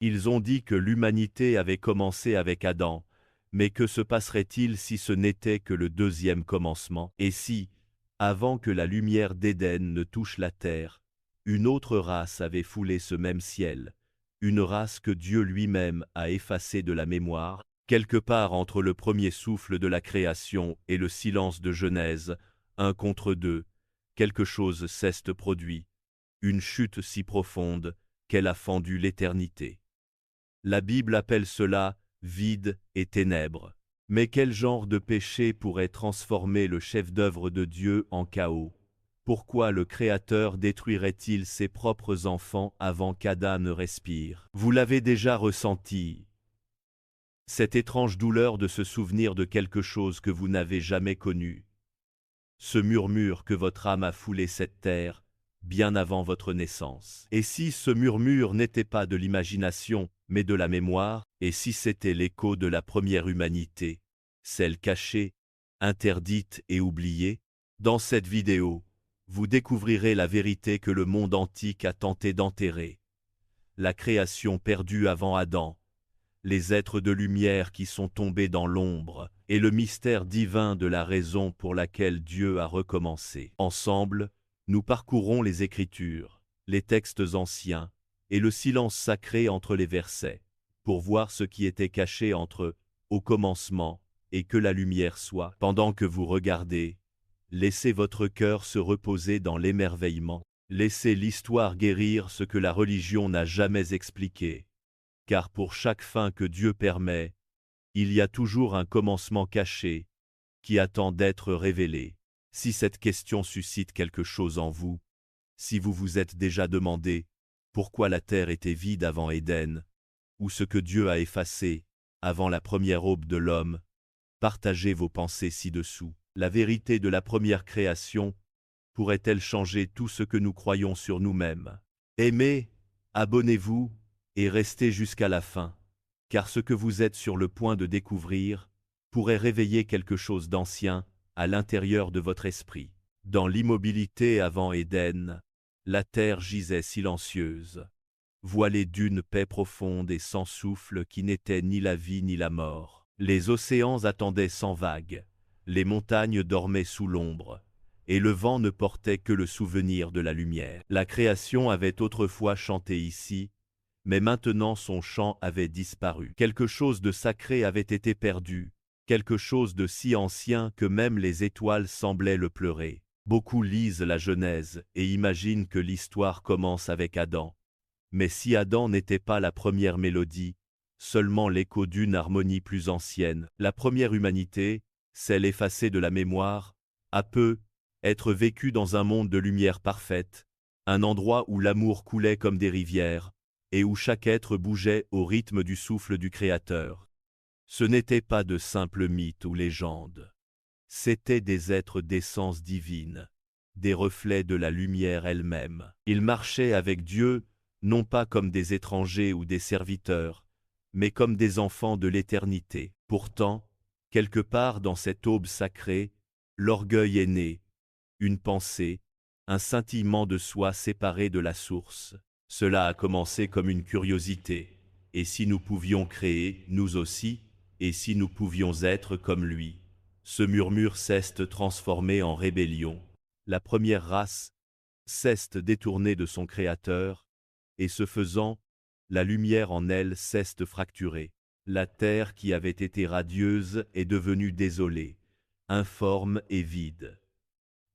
Ils ont dit que l'humanité avait commencé avec Adam, mais que se passerait-il si ce n'était que le deuxième commencement? Et si, avant que la lumière d'Éden ne touche la terre, une autre race avait foulé ce même ciel, une race que Dieu lui-même a effacée de la mémoire, quelque part entre le premier souffle de la création et le silence de Genèse, 1 contre 2, quelque chose s'est produit, une chute si profonde qu'elle a fendu l'éternité. La Bible appelle cela vide et ténèbres. Mais quel genre de péché pourrait transformer le chef-d'œuvre de Dieu en chaos? Pourquoi le Créateur détruirait-il ses propres enfants avant qu'Adam ne respire? Vous l'avez déjà ressenti, cette étrange douleur de se souvenir de quelque chose que vous n'avez jamais connu. Ce murmure que votre âme a foulé cette terre, bien avant votre naissance. Et si ce murmure n'était pas de l'imagination, mais de la mémoire, et si c'était l'écho de la première humanité, celle cachée, interdite et oubliée? Dans cette vidéo, vous découvrirez la vérité que le monde antique a tenté d'enterrer. La création perdue avant Adam, les êtres de lumière qui sont tombés dans l'ombre, et le mystère divin de la raison pour laquelle Dieu a recommencé. Ensemble, nous parcourrons les Écritures, les textes anciens, et le silence sacré entre les versets, pour voir ce qui était caché entre « au commencement » et « que la lumière soit ». Pendant que vous regardez, laissez votre cœur se reposer dans l'émerveillement. Laissez l'histoire guérir ce que la religion n'a jamais expliqué. Car pour chaque fin que Dieu permet, il y a toujours un commencement caché, qui attend d'être révélé. Si cette question suscite quelque chose en vous, si vous vous êtes déjà demandé pourquoi la terre était vide avant Éden, ou ce que Dieu a effacé avant la première aube de l'homme, partagez vos pensées ci-dessous. La vérité de la première création pourrait-elle changer tout ce que nous croyons sur nous-mêmes? Aimez, abonnez-vous, et restez jusqu'à la fin, car ce que vous êtes sur le point de découvrir pourrait réveiller quelque chose d'ancien à l'intérieur de votre esprit. Dans l'immobilité avant Éden, la terre gisait silencieuse, voilée d'une paix profonde et sans souffle qui n'était ni la vie ni la mort. Les océans attendaient sans vagues, les montagnes dormaient sous l'ombre, et le vent ne portait que le souvenir de la lumière. La création avait autrefois chanté ici, mais maintenant son chant avait disparu. Quelque chose de sacré avait été perdu, quelque chose de si ancien que même les étoiles semblaient le pleurer. Beaucoup lisent la Genèse et imaginent que l'histoire commence avec Adam. Mais si Adam n'était pas la première mélodie, seulement l'écho d'une harmonie plus ancienne, la première humanité, celle effacée de la mémoire, a peu être vécue dans un monde de lumière parfaite, un endroit où l'amour coulait comme des rivières, et où chaque être bougeait au rythme du souffle du Créateur. Ce n'étaient pas de simples mythes ou légendes. C'étaient des êtres d'essence divine, des reflets de la lumière elle-même. Ils marchaient avec Dieu, non pas comme des étrangers ou des serviteurs, mais comme des enfants de l'éternité. Pourtant, quelque part dans cette aube sacrée, l'orgueil est né, une pensée, un scintillement de soi séparé de la source. Cela a commencé comme une curiosité. Et si nous pouvions créer, nous aussi, et si nous pouvions être comme lui? Ce murmure s'est transformé en rébellion. La première race s'est détournée de son Créateur, et ce faisant, la lumière en elle s'est fracturée. La terre qui avait été radieuse est devenue désolée, informe et vide.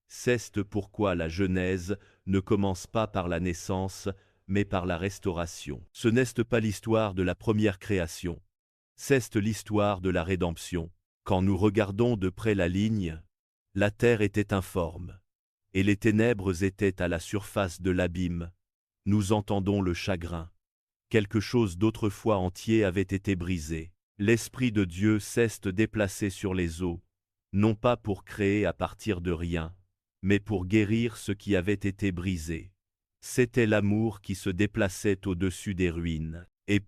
C'est pourquoi la Genèse ne commence pas par la naissance, mais par la restauration. Ce n'est pas l'histoire de la première création, c'est l'histoire de la rédemption. Quand nous regardons de près la ligne, la terre était informe, et les ténèbres étaient à la surface de l'abîme. Nous entendons le chagrin. Quelque chose d'autrefois entier avait été brisé. L'Esprit de Dieu s'est déplacé sur les eaux, non pas pour créer à partir de rien, mais pour guérir ce qui avait été brisé. C'était l'amour qui se déplaçait au-dessus des ruines. Et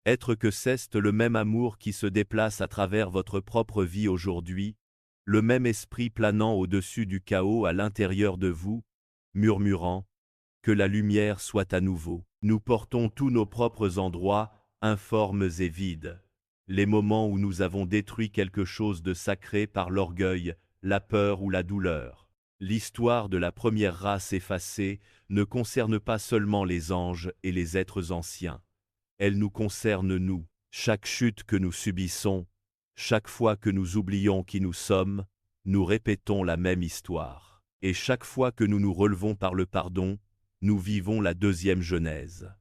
être que c'est le même amour qui se déplace à travers votre propre vie aujourd'hui, le même esprit planant au-dessus du chaos à l'intérieur de vous, murmurant « que la lumière soit à nouveau ». Nous portons tous nos propres endroits, informes et vides. Les moments où nous avons détruit quelque chose de sacré par l'orgueil, la peur ou la douleur. L'histoire de la première race effacée ne concerne pas seulement les anges et les êtres anciens. Elle nous concerne nous. Chaque chute que nous subissons, chaque fois que nous oublions qui nous sommes, nous répétons la même histoire. Et chaque fois que nous nous relevons par le pardon, nous vivons la deuxième Genèse.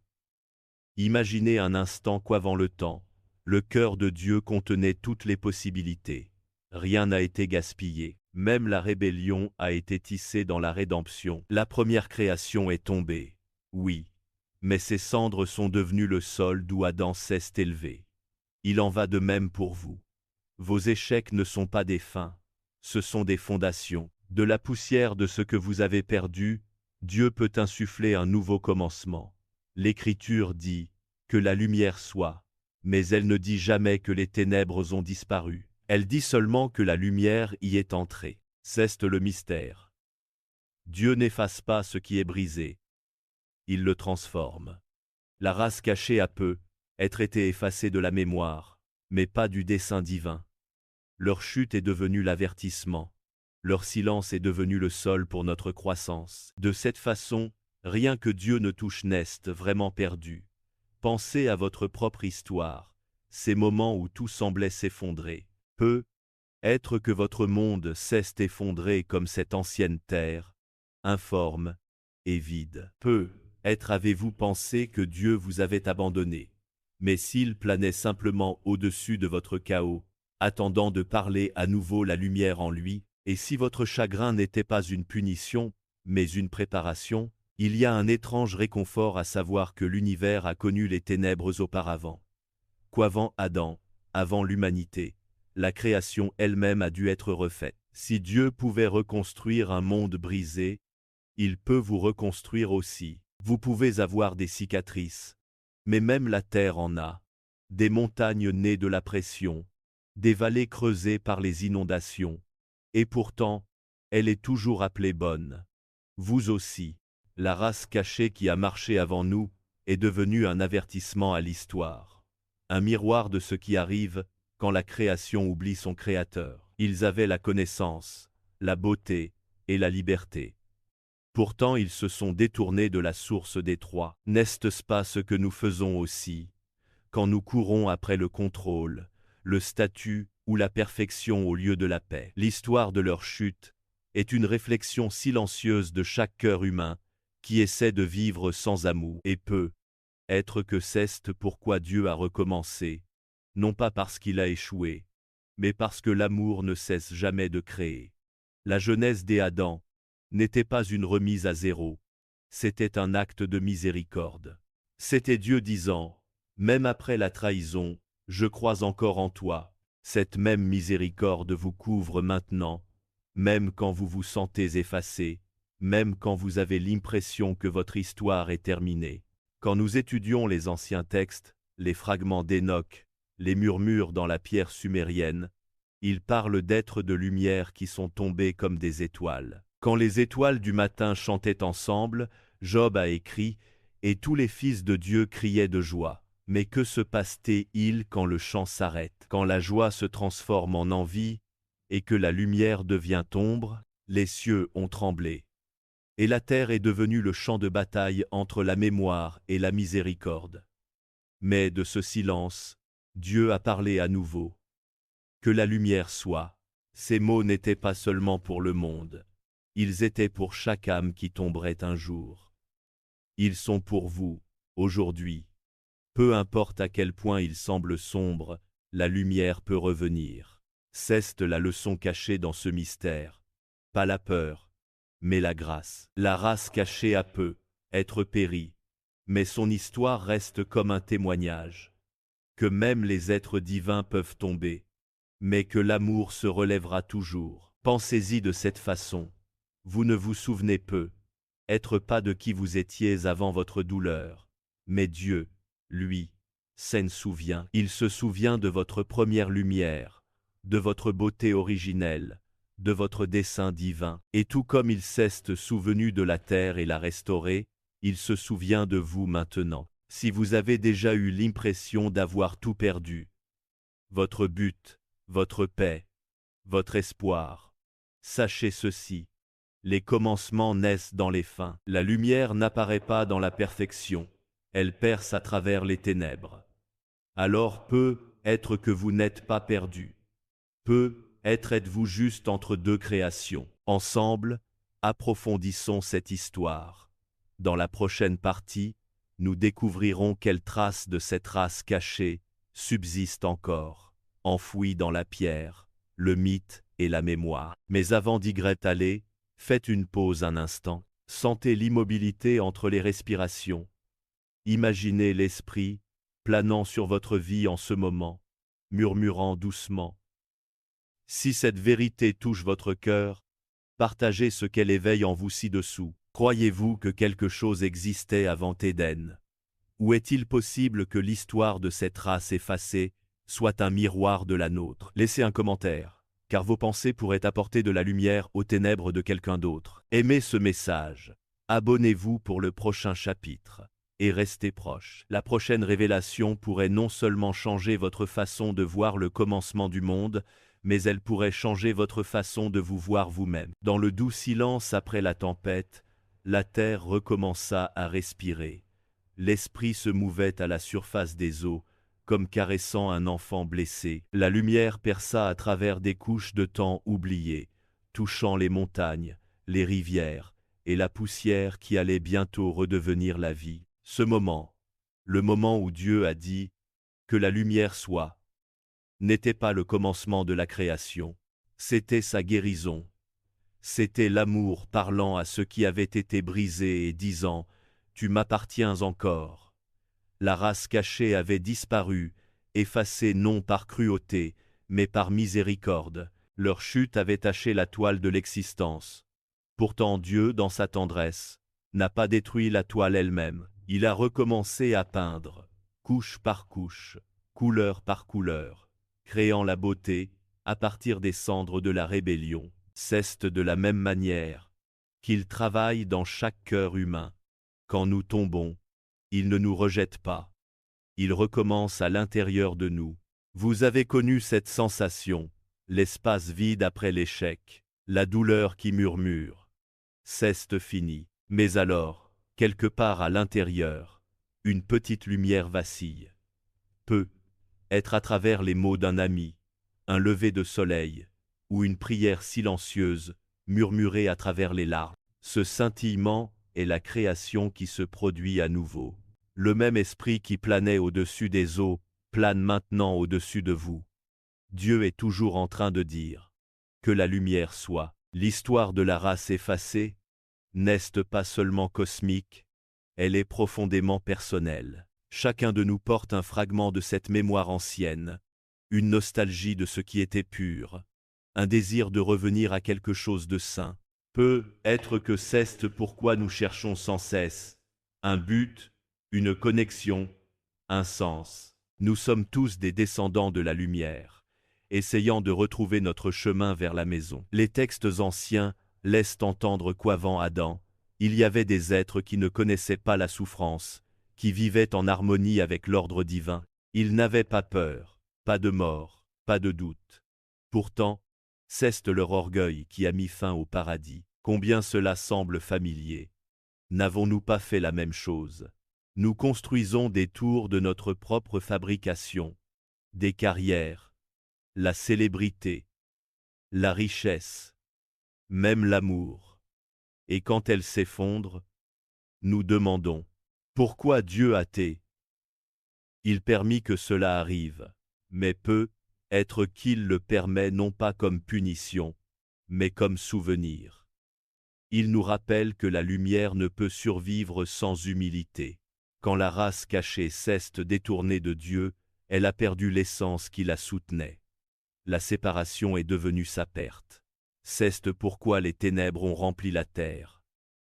Imaginez un instant qu'avant le temps, le cœur de Dieu contenait toutes les possibilités. Rien n'a été gaspillé. Même la rébellion a été tissée dans la rédemption. La première création est tombée. Oui. Mais ses cendres sont devenues le sol d'où Adam s'est élevé. Il en va de même pour vous. Vos échecs ne sont pas des fins, ce sont des fondations. De la poussière de ce que vous avez perdu, Dieu peut insuffler un nouveau commencement. L'Écriture dit « que la lumière soit », mais elle ne dit jamais que les ténèbres ont disparu. Elle dit seulement que la lumière y est entrée. C'est le mystère. Dieu n'efface pas ce qui est brisé. Il le transforme. La race cachée a peu être été effacée de la mémoire, mais pas du dessein divin. Leur chute est devenue l'avertissement. Leur silence est devenu le sol pour notre croissance. De cette façon, rien que Dieu ne touche n'est vraiment perdu. Pensez à votre propre histoire, ces moments où tout semblait s'effondrer. Peut être que votre monde s'est effondré comme cette ancienne terre, informe et vide. Peut être avez-vous pensé que Dieu vous avait abandonné. Mais s'il planait simplement au-dessus de votre chaos, attendant de parler à nouveau la lumière en lui, et si votre chagrin n'était pas une punition, mais une préparation, il y a un étrange réconfort à savoir que l'univers a connu les ténèbres auparavant. Qu'avant Adam, avant l'humanité, la création elle-même a dû être refaite. Si Dieu pouvait reconstruire un monde brisé, il peut vous reconstruire aussi. Vous pouvez avoir des cicatrices, mais même la terre en a. Des montagnes nées de la pression, des vallées creusées par les inondations. Et pourtant, elle est toujours appelée bonne. Vous aussi, la race cachée qui a marché avant nous, est devenue un avertissement à l'histoire. Un miroir de ce qui arrive quand la création oublie son créateur. Ils avaient la connaissance, la beauté et la liberté. Pourtant ils se sont détournés de la source des trois. N'est-ce pas ce que nous faisons aussi, quand nous courons après le contrôle, le statut ou la perfection au lieu de la paix? L'histoire de leur chute est une réflexion silencieuse de chaque cœur humain qui essaie de vivre sans amour. Et peut être que c'est pourquoi Dieu a recommencé, non pas parce qu'il a échoué, mais parce que l'amour ne cesse jamais de créer. La genèse des Adam n'était pas une remise à zéro, c'était un acte de miséricorde. C'était Dieu disant, même après la trahison, je crois encore en toi. Cette même miséricorde vous couvre maintenant, même quand vous vous sentez effacé, même quand vous avez l'impression que votre histoire est terminée. Quand nous étudions les anciens textes, les fragments d'Enoch, les murmures dans la pierre sumérienne, ils parlent d'êtres de lumière qui sont tombés comme des étoiles. Quand les étoiles du matin chantaient ensemble, Job a écrit « Et tous les fils de Dieu criaient de joie ». Mais que se passe-t-il quand le chant s'arrête, quand la joie se transforme en envie, et que la lumière devient ombre? Les cieux ont tremblé. Et la terre est devenue le champ de bataille entre la mémoire et la miséricorde. Mais de ce silence, Dieu a parlé à nouveau. Que la lumière soit. Ces mots n'étaient pas seulement pour le monde. Ils étaient pour chaque âme qui tomberait un jour. Ils sont pour vous, aujourd'hui. Peu importe à quel point il semble sombre, la lumière peut revenir. C'est la leçon cachée dans ce mystère. Pas la peur, mais la grâce. La race cachée a peu être périe, mais son histoire reste comme un témoignage. Que même les êtres divins peuvent tomber, mais que l'amour se relèvera toujours. Pensez-y de cette façon. Vous ne vous souvenez peu, être pas de qui vous étiez avant votre douleur, mais Dieu, lui, s'en souvient. Il se souvient de votre première lumière, de votre beauté originelle, de votre dessein divin. Et tout comme il s'est souvenu de la terre et l'a restaurée, il se souvient de vous maintenant. Si vous avez déjà eu l'impression d'avoir tout perdu, votre but, votre paix, votre espoir, sachez ceci, les commencements naissent dans les fins. La lumière n'apparaît pas dans la perfection, elle perce à travers les ténèbres. Alors peut-être que vous n'êtes pas perdu. Peut-être êtes-vous juste entre deux créations. Ensemble, approfondissons cette histoire. Dans la prochaine partie, nous découvrirons quelles traces de cette race cachée subsistent encore, enfouies dans la pierre, le mythe et la mémoire. Mais avant d'y aller, faites une pause un instant. Sentez l'immobilité entre les respirations. Imaginez l'esprit planant sur votre vie en ce moment, murmurant doucement. Si cette vérité touche votre cœur, partagez ce qu'elle éveille en vous ci-dessous. Croyez-vous que quelque chose existait avant Éden? Ou est-il possible que l'histoire de cette race effacée soit un miroir de la nôtre? Laissez un commentaire, car vos pensées pourraient apporter de la lumière aux ténèbres de quelqu'un d'autre. Aimez ce message, abonnez-vous pour le prochain chapitre, et restez proche. La prochaine révélation pourrait non seulement changer votre façon de voir le commencement du monde, mais elle pourrait changer votre façon de vous voir vous-même. Dans le doux silence après la tempête, la terre recommença à respirer. L'esprit se mouvait à la surface des eaux, comme caressant un enfant blessé. La lumière perça à travers des couches de temps oubliées, touchant les montagnes, les rivières, et la poussière qui allait bientôt redevenir la vie. Ce moment, le moment où Dieu a dit « que la lumière soit », n'était pas le commencement de la création, c'était sa guérison. C'était l'amour parlant à ceux qui avaient été brisés et disant « Tu m'appartiens encore ». La race cachée avait disparu, effacée non par cruauté, mais par miséricorde. Leur chute avait taché la toile de l'existence. Pourtant Dieu, dans sa tendresse, n'a pas détruit la toile elle-même. Il a recommencé à peindre, couche par couche, couleur par couleur, créant la beauté à partir des cendres de la rébellion. C'est de la même manière qu'il travaille dans chaque cœur humain. Quand nous tombons, il ne nous rejette pas. Il recommence à l'intérieur de nous. Vous avez connu cette sensation, l'espace vide après l'échec, la douleur qui murmure. C'est fini. Mais alors, quelque part à l'intérieur, une petite lumière vacille. Peut être à travers les mots d'un ami, un lever de soleil, ou une prière silencieuse, murmurée à travers les larmes. Ce scintillement est la création qui se produit à nouveau. Le même esprit qui planait au-dessus des eaux, plane maintenant au-dessus de vous. Dieu est toujours en train de dire « que la lumière soit ». L'histoire de la race effacée n'est pas seulement cosmique, elle est profondément personnelle. Chacun de nous porte un fragment de cette mémoire ancienne, une nostalgie de ce qui était pur, un désir de revenir à quelque chose de saint. Peut-être que c'est pourquoi nous cherchons sans cesse un but, une connexion, un sens. Nous sommes tous des descendants de la lumière, essayant de retrouver notre chemin vers la maison. Les textes anciens laissent entendre qu'avant Adam, il y avait des êtres qui ne connaissaient pas la souffrance, qui vivaient en harmonie avec l'ordre divin. Ils n'avaient pas peur, pas de mort, pas de doute. Pourtant, c'est leur orgueil qui a mis fin au paradis. Combien cela semble familier. N'avons-nous pas fait la même chose? Nous construisons des tours de notre propre fabrication, des carrières, la célébrité, la richesse, même l'amour. Et quand elles s'effondrent, nous demandons « Pourquoi Dieu a-t-il permis que cela arrive ?» Mais peut-être qu'il le permet non pas comme punition, mais comme souvenir. Il nous rappelle que la lumière ne peut survivre sans humilité. Quand la race cachée s'est détournée de Dieu, elle a perdu l'essence qui la soutenait. La séparation est devenue sa perte. C'est pourquoi les ténèbres ont rempli la terre.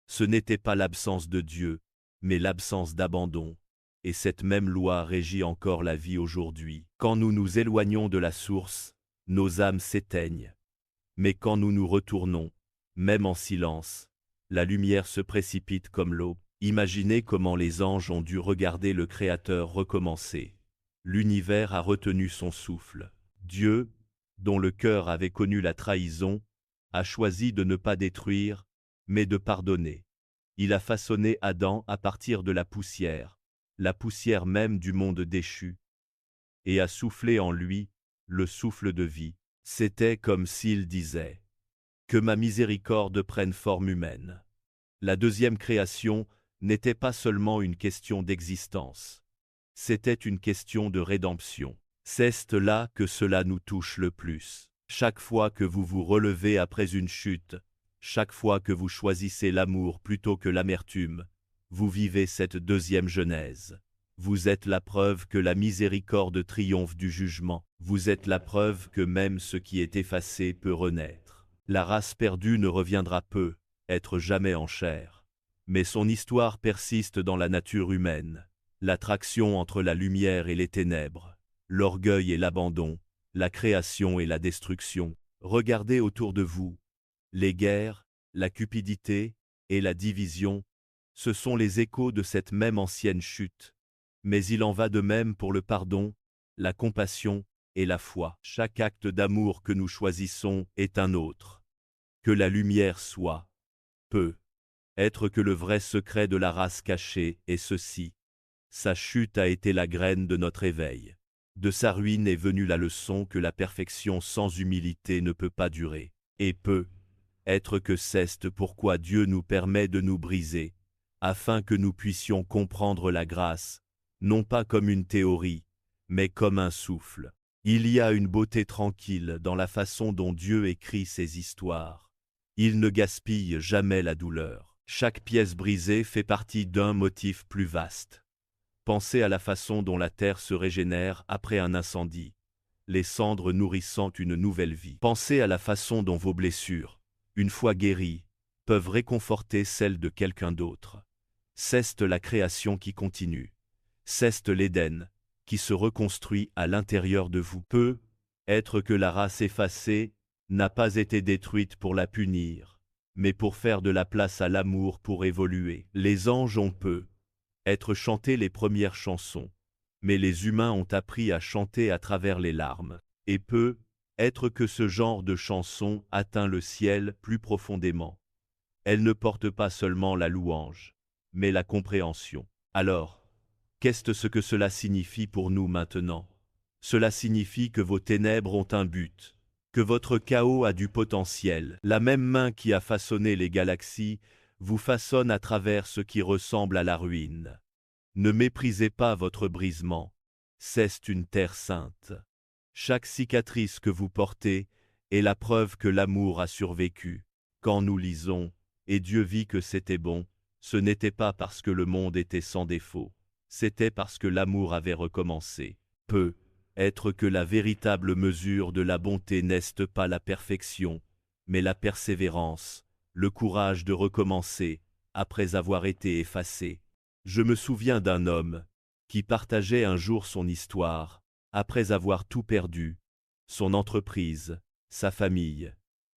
Ce n'était pas l'absence de Dieu, mais l'absence d'abandon. Et cette même loi régit encore la vie aujourd'hui. Quand nous nous éloignons de la source, nos âmes s'éteignent. Mais quand nous nous retournons, même en silence, la lumière se précipite comme l'eau. Imaginez comment les anges ont dû regarder le Créateur recommencer. L'univers a retenu son souffle. Dieu, dont le cœur avait connu la trahison, a choisi de ne pas détruire, mais de pardonner. Il a façonné Adam à partir de la poussière même du monde déchu, et a soufflé en lui le souffle de vie. C'était comme s'il disait « Que ma miséricorde prenne forme humaine ». La deuxième création n'était pas seulement une question d'existence. C'était une question de rédemption. C'est là que cela nous touche le plus. Chaque fois que vous vous relevez après une chute, chaque fois que vous choisissez l'amour plutôt que l'amertume, vous vivez cette deuxième Genèse. Vous êtes la preuve que la miséricorde triomphe du jugement. Vous êtes la preuve que même ce qui est effacé peut renaître. La race perdue ne reviendra peu, être jamais en chair. Mais son histoire persiste dans la nature humaine. L'attraction entre la lumière et les ténèbres, l'orgueil et l'abandon, la création et la destruction. Regardez autour de vous. Les guerres, la cupidité et la division, ce sont les échos de cette même ancienne chute. Mais il en va de même pour le pardon, la compassion et la foi. Chaque acte d'amour que nous choisissons est un autre. Que la lumière soit, peut être que le vrai secret de la race cachée est ceci. Sa chute a été la graine de notre éveil. De sa ruine est venue la leçon que la perfection sans humilité ne peut pas durer, et peut être que c'est pourquoi Dieu nous permet de nous briser, afin que nous puissions comprendre la grâce, non pas comme une théorie, mais comme un souffle. Il y a une beauté tranquille dans la façon dont Dieu écrit ses histoires. Il ne gaspille jamais la douleur. Chaque pièce brisée fait partie d'un motif plus vaste. Pensez à la façon dont la terre se régénère après un incendie, les cendres nourrissant une nouvelle vie. Pensez à la façon dont vos blessures, une fois guéries, peuvent réconforter celles de quelqu'un d'autre. C'est la création qui continue. C'est l'Éden, qui se reconstruit à l'intérieur de vous. Peut être que la race effacée n'a pas été détruite pour la punir, mais pour faire de la place à l'amour pour évoluer. Les anges ont peu être chanté les premières chansons, mais les humains ont appris à chanter à travers les larmes, et peut être que ce genre de chanson atteint le ciel plus profondément. Elle ne porte pas seulement la louange, mais la compréhension. Alors, qu'est-ce que cela signifie pour nous maintenant? Cela signifie que vos ténèbres ont un but, que votre chaos a du potentiel. La même main qui a façonné les galaxies vous façonne à travers ce qui ressemble à la ruine. Ne méprisez pas votre brisement, c'est une terre sainte. Chaque cicatrice que vous portez est la preuve que l'amour a survécu. Quand nous lisons « Et Dieu vit que c'était bon », ce n'était pas parce que le monde était sans défaut, c'était parce que l'amour avait recommencé. Peut être que la véritable mesure de la bonté n'est pas la perfection, mais la persévérance, le courage de recommencer, après avoir été effacé. Je me souviens d'un homme qui partageait un jour son histoire, après avoir tout perdu, son entreprise, sa famille,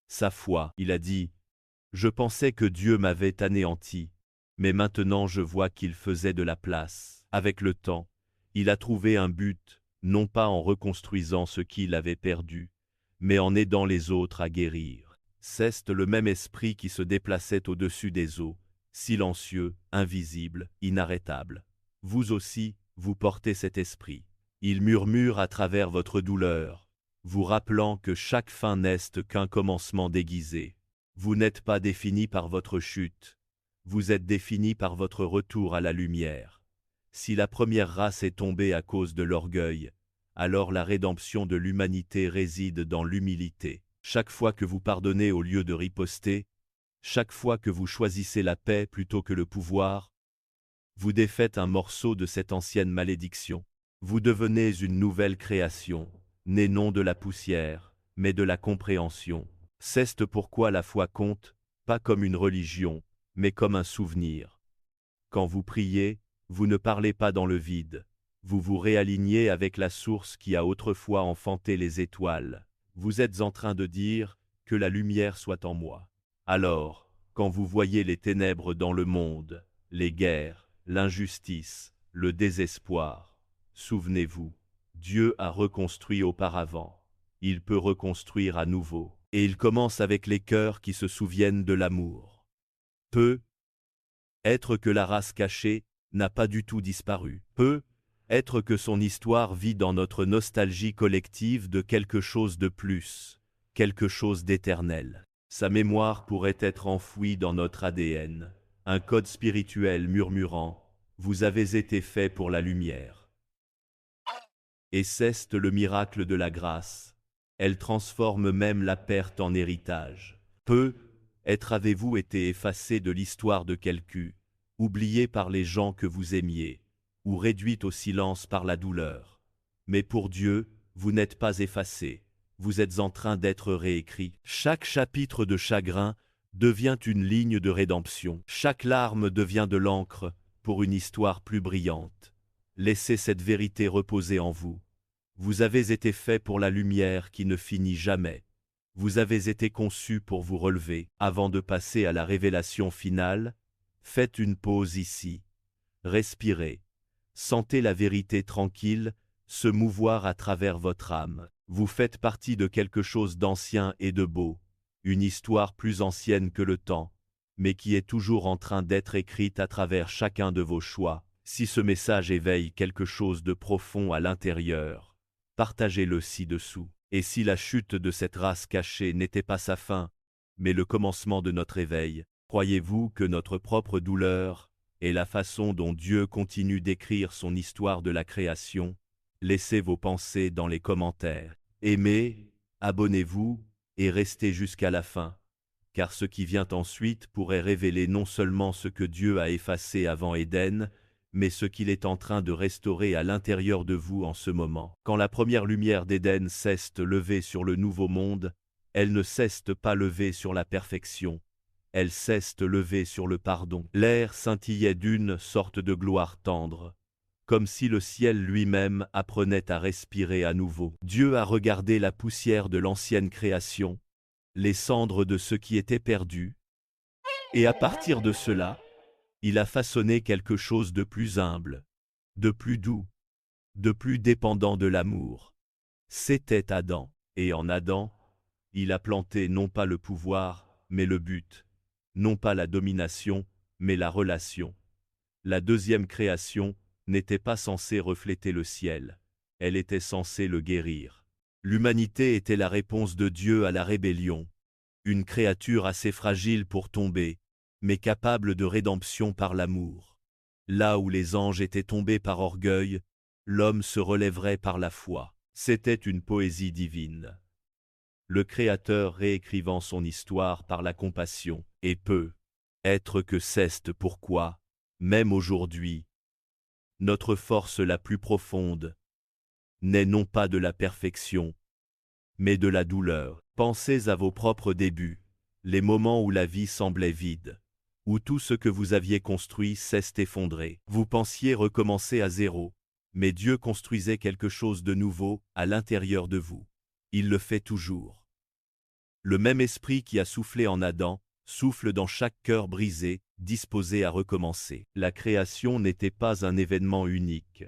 sa foi. Il a dit « Je pensais que Dieu m'avait anéanti, mais maintenant je vois qu'il faisait de la place. » Avec le temps, il a trouvé un but, non pas en reconstruisant ce qu'il avait perdu, mais en aidant les autres à guérir. C'est le même esprit qui se déplaçait au-dessus des eaux, silencieux, invisible, inarrêtable. Vous aussi, vous portez cet esprit. Il murmure à travers votre douleur, vous rappelant que chaque fin n'est qu'un commencement déguisé. Vous n'êtes pas défini par votre chute, vous êtes défini par votre retour à la lumière. Si la première race est tombée à cause de l'orgueil, alors la rédemption de l'humanité réside dans l'humilité. Chaque fois que vous pardonnez au lieu de riposter, chaque fois que vous choisissez la paix plutôt que le pouvoir, vous défaites un morceau de cette ancienne malédiction. Vous devenez une nouvelle création, née non de la poussière, mais de la compréhension. C'est pourquoi la foi compte, pas comme une religion, mais comme un souvenir. Quand vous priez, vous ne parlez pas dans le vide. Vous vous réalignez avec la source qui a autrefois enfanté les étoiles. Vous êtes en train de dire « que la lumière soit en moi ». Alors, quand vous voyez les ténèbres dans le monde, les guerres, l'injustice, le désespoir. Souvenez-vous, Dieu a reconstruit auparavant. Il peut reconstruire à nouveau. Et il commence avec les cœurs qui se souviennent de l'amour. Peut-être que la race cachée n'a pas du tout disparu. Peut-être que son histoire vit dans notre nostalgie collective de quelque chose de plus, quelque chose d'éternel. Sa mémoire pourrait être enfouie dans notre ADN, un code spirituel murmurant « Vous avez été fait pour la lumière ». Et c'est le miracle de la grâce. Elle transforme même la perte en héritage. Peut-être avez-vous été effacé de l'histoire de quelqu'un, oublié par les gens que vous aimiez, ou réduit au silence par la douleur. Mais pour Dieu, vous n'êtes pas effacé. Vous êtes en train d'être réécrit. Chaque chapitre de chagrin devient une ligne de rédemption. Chaque larme devient de l'encre pour une histoire plus brillante. Laissez cette vérité reposer en vous. Vous avez été fait pour la lumière qui ne finit jamais. Vous avez été conçu pour vous relever. Avant de passer à la révélation finale, faites une pause ici. Respirez. Sentez la vérité tranquille se mouvoir à travers votre âme. Vous faites partie de quelque chose d'ancien et de beau, une histoire plus ancienne que le temps, mais qui est toujours en train d'être écrite à travers chacun de vos choix. Si ce message éveille quelque chose de profond à l'intérieur, partagez-le ci-dessous. Et si la chute de cette race cachée n'était pas sa fin, mais le commencement de notre éveil, croyez-vous que notre propre douleur est la façon dont Dieu continue d'écrire son histoire de la création? Laissez vos pensées dans les commentaires. Aimez, abonnez-vous et restez jusqu'à la fin, car ce qui vient ensuite pourrait révéler non seulement ce que Dieu a effacé avant Éden, mais ce qu'il est en train de restaurer à l'intérieur de vous en ce moment. Quand la première lumière d'Éden cesse de lever sur le nouveau monde, elle ne cesse pas lever sur la perfection, elle cesse de lever sur le pardon. L'air scintillait d'une sorte de gloire tendre, comme si le ciel lui-même apprenait à respirer à nouveau. Dieu a regardé la poussière de l'ancienne création, les cendres de ce qui était perdu, et à partir de cela, il a façonné quelque chose de plus humble, de plus doux, de plus dépendant de l'amour. C'était Adam, et en Adam, il a planté non pas le pouvoir, mais le but, non pas la domination, mais la relation. La deuxième création n'était pas censée refléter le ciel, elle était censée le guérir. L'humanité était la réponse de Dieu à la rébellion, une créature assez fragile pour tomber, mais capable de rédemption par l'amour. Là où les anges étaient tombés par orgueil, l'homme se relèverait par la foi. C'était une poésie divine. Le Créateur réécrivant son histoire par la compassion, et peut-être que c'est pourquoi, même aujourd'hui, notre force la plus profonde n'est non pas de la perfection, mais de la douleur. Pensez à vos propres débuts, les moments où la vie semblait vide, où tout ce que vous aviez construit s'est effondré. Vous pensiez recommencer à zéro, mais Dieu construisait quelque chose de nouveau à l'intérieur de vous. Il le fait toujours. Le même esprit qui a soufflé en Adam souffle dans chaque cœur brisé, disposé à recommencer. La création n'était pas un événement unique.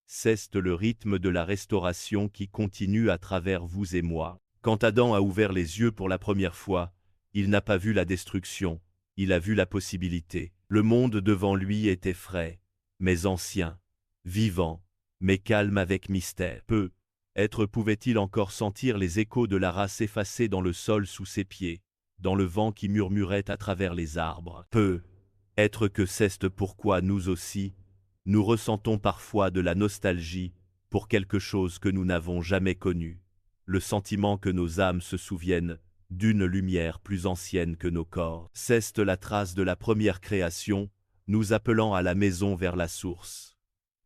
C'est le rythme de la restauration qui continue à travers vous et moi. Quand Adam a ouvert les yeux pour la première fois, il n'a pas vu la destruction, il a vu la possibilité. Le monde devant lui était frais, mais ancien, vivant, mais calme avec mystère. Peut-être pouvait-il encore sentir les échos de la race effacée dans le sol sous ses pieds, dans le vent qui murmurait à travers les arbres. Peut-être que c'est pourquoi nous aussi, nous ressentons parfois de la nostalgie pour quelque chose que nous n'avons jamais connu, le sentiment que nos âmes se souviennent d'une lumière plus ancienne que nos corps. C'est la trace de la première création, nous appelant à la maison vers la source.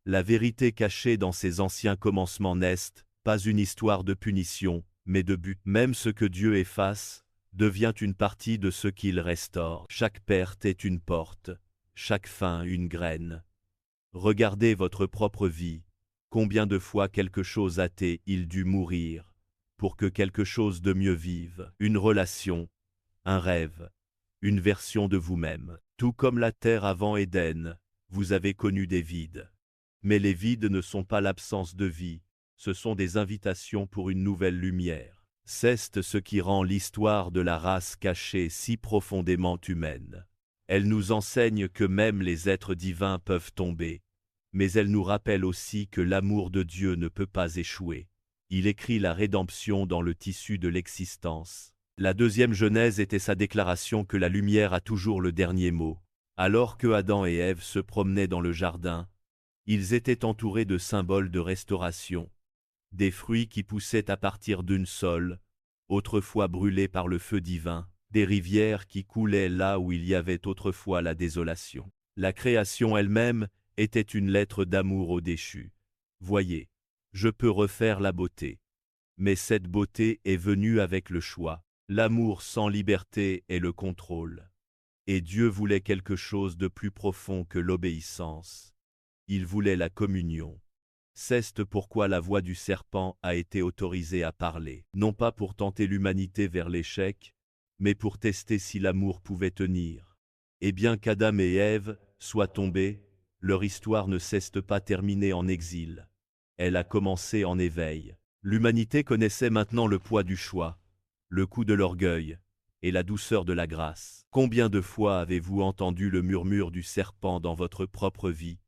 La vérité cachée dans ces anciens commencements n'est pas une histoire de punition, mais de but. Même ce que Dieu efface devient une partie de ce qu'il restaure. Chaque perte est une porte, chaque fin une graine. Regardez votre propre vie. Combien de fois quelque chose a-t-il dû mourir pour que quelque chose de mieux vive? Une relation, un rêve, une version de vous-même. Tout comme la terre avant Éden, vous avez connu des vides. Mais les vides ne sont pas l'absence de vie, ce sont des invitations pour une nouvelle lumière. C'est ce qui rend l'histoire de la race cachée si profondément humaine. Elle nous enseigne que même les êtres divins peuvent tomber, mais elle nous rappelle aussi que l'amour de Dieu ne peut pas échouer. Il écrit la rédemption dans le tissu de l'existence. La deuxième Genèse était sa déclaration que la lumière a toujours le dernier mot. Alors que Adam et Ève se promenaient dans le jardin, ils étaient entourés de symboles de restauration, des fruits qui poussaient à partir d'une sole, autrefois brûlés par le feu divin, des rivières qui coulaient là où il y avait autrefois la désolation. La création elle-même était une lettre d'amour aux déchus. Voyez, je peux refaire la beauté. Mais cette beauté est venue avec le choix. L'amour sans liberté est le contrôle. Et Dieu voulait quelque chose de plus profond que l'obéissance. Il voulait la communion. C'est pourquoi la voix du serpent a été autorisée à parler, non pas pour tenter l'humanité vers l'échec, mais pour tester si l'amour pouvait tenir. Et bien qu'Adam et Ève soient tombés, leur histoire ne s'est pas terminée en exil. Elle a commencé en éveil. L'humanité connaissait maintenant le poids du choix, le coup de l'orgueil et la douceur de la grâce. Combien de fois avez-vous entendu le murmure du serpent dans votre propre vie,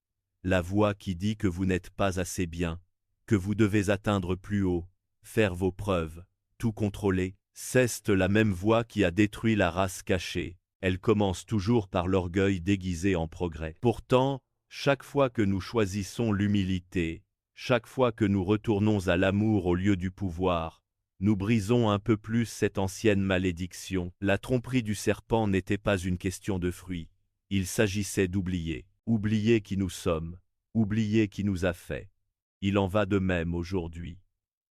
la voix qui dit que vous n'êtes pas assez bien, que vous devez atteindre plus haut, faire vos preuves, tout contrôler? C'est la même voix qui a détruit la race cachée. Elle commence toujours par l'orgueil déguisé en progrès. Pourtant, chaque fois que nous choisissons l'humilité, chaque fois que nous retournons à l'amour au lieu du pouvoir, nous brisons un peu plus cette ancienne malédiction. La tromperie du serpent n'était pas une question de fruits. Il s'agissait d'oublier. Oublier qui nous sommes, oublier qui nous a fait. Il en va de même aujourd'hui.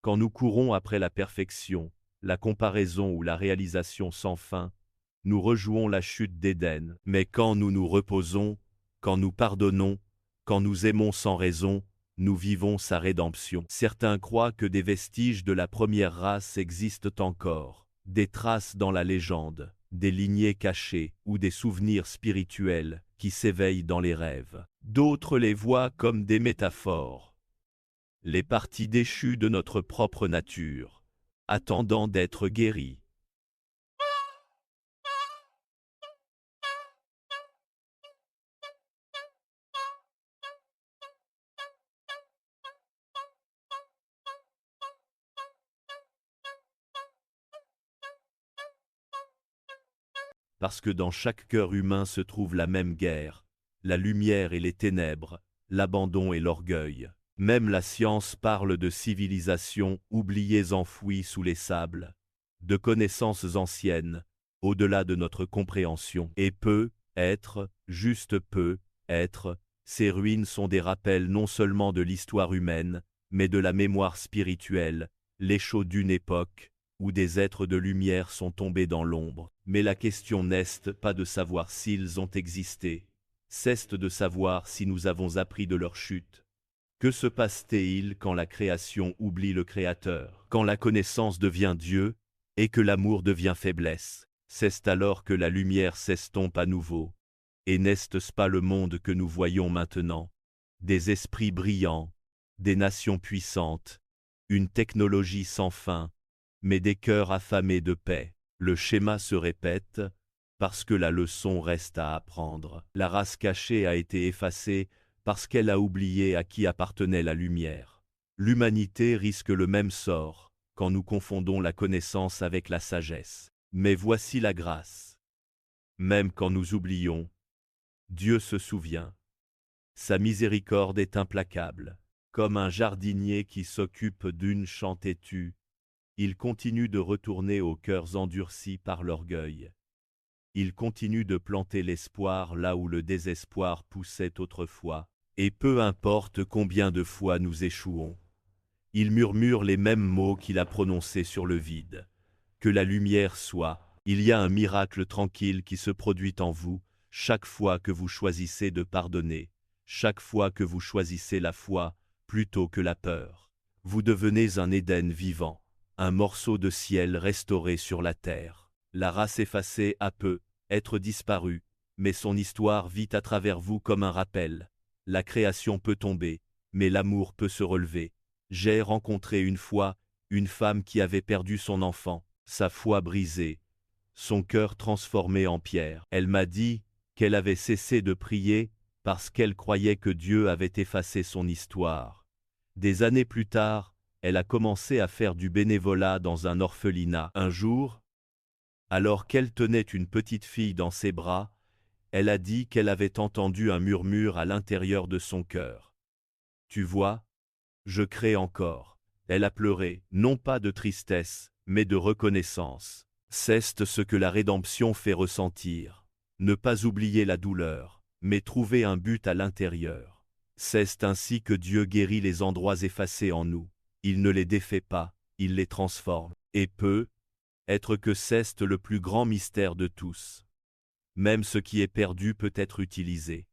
Quand nous courons après la perfection, la comparaison ou la réalisation sans fin, nous rejouons la chute d'Éden. Mais quand nous nous reposons, quand nous pardonnons, quand nous aimons sans raison, nous vivons sa rédemption. Certains croient que des vestiges de la première race existent encore, des traces dans la légende, des lignées cachées ou des souvenirs spirituels qui s'éveillent dans les rêves. D'autres les voient comme des métaphores, les parties déchues de notre propre nature, attendant d'être guéries. Parce que dans chaque cœur humain se trouve la même guerre, la lumière et les ténèbres, l'abandon et l'orgueil. Même la science parle de civilisations oubliées enfouies sous les sables, de connaissances anciennes, au-delà de notre compréhension. Et peu, être, juste peu, être, ces ruines sont des rappels non seulement de l'histoire humaine, mais de la mémoire spirituelle, l'écho d'une époque, où des êtres de lumière sont tombés dans l'ombre. Mais la question n'est pas de savoir s'ils ont existé, c'est de savoir si nous avons appris de leur chute. Que se passe-t-il quand la création oublie le Créateur, quand la connaissance devient Dieu, et que l'amour devient faiblesse? C'est alors que la lumière s'estompe à nouveau. Et n'est-ce pas le monde que nous voyons maintenant? Des esprits brillants, des nations puissantes, une technologie sans fin, mais des cœurs affamés de paix. Le schéma se répète, parce que la leçon reste à apprendre. La race cachée a été effacée parce qu'elle a oublié à qui appartenait la lumière. L'humanité risque le même sort quand nous confondons la connaissance avec la sagesse. Mais voici la grâce. Même quand nous oublions, Dieu se souvient. Sa miséricorde est implacable. Comme un jardinier qui s'occupe d'une chambre têtue, il continue de retourner aux cœurs endurcis par l'orgueil. Il continue de planter l'espoir là où le désespoir poussait autrefois, et peu importe combien de fois nous échouons. Il murmure les mêmes mots qu'il a prononcés sur le vide. Que la lumière soit, il y a un miracle tranquille qui se produit en vous, chaque fois que vous choisissez de pardonner, chaque fois que vous choisissez la foi, plutôt que la peur. Vous devenez un Éden vivant, un morceau de ciel restauré sur la terre. La race effacée a peu, être disparue, mais son histoire vit à travers vous comme un rappel. La création peut tomber, mais l'amour peut se relever. J'ai rencontré une fois une femme qui avait perdu son enfant, sa foi brisée, son cœur transformé en pierre. Elle m'a dit qu'elle avait cessé de prier parce qu'elle croyait que Dieu avait effacé son histoire. Des années plus tard, elle a commencé à faire du bénévolat dans un orphelinat. Un jour, alors qu'elle tenait une petite fille dans ses bras, elle a dit qu'elle avait entendu un murmure à l'intérieur de son cœur. Tu vois, je crée encore. Elle a pleuré, non pas de tristesse, mais de reconnaissance. C'est ce que la rédemption fait ressentir. Ne pas oublier la douleur, mais trouver un but à l'intérieur. C'est ainsi que Dieu guérit les endroits effacés en nous. Il ne les défait pas, il les transforme. Et peut être que c'est le plus grand mystère de tous. Même ce qui est perdu peut être utilisé.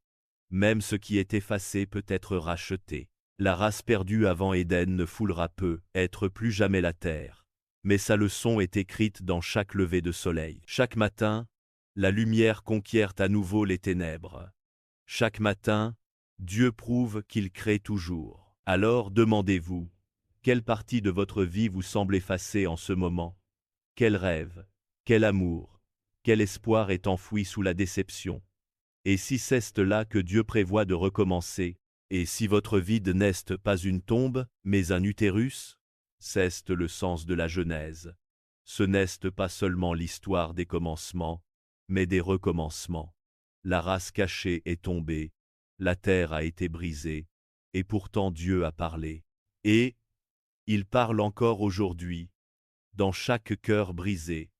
Même ce qui est effacé peut être racheté. La race perdue avant Éden ne foulera peu, être plus jamais la terre. Mais sa leçon est écrite dans chaque lever de soleil. Chaque matin, la lumière conquiert à nouveau les ténèbres. Chaque matin, Dieu prouve qu'il crée toujours. Alors demandez-vous, quelle partie de votre vie vous semble effacée en ce moment? Quel rêve, quel amour, quel espoir est enfoui sous la déception? Et si c'est là que Dieu prévoit de recommencer? Et si votre vide n'est pas une tombe, mais un utérus? C'est le sens de la Genèse. Ce n'est pas seulement l'histoire des commencements, mais des recommencements. La race cachée est tombée, la terre a été brisée, et pourtant Dieu a parlé. Et il parle encore aujourd'hui, dans chaque cœur brisé.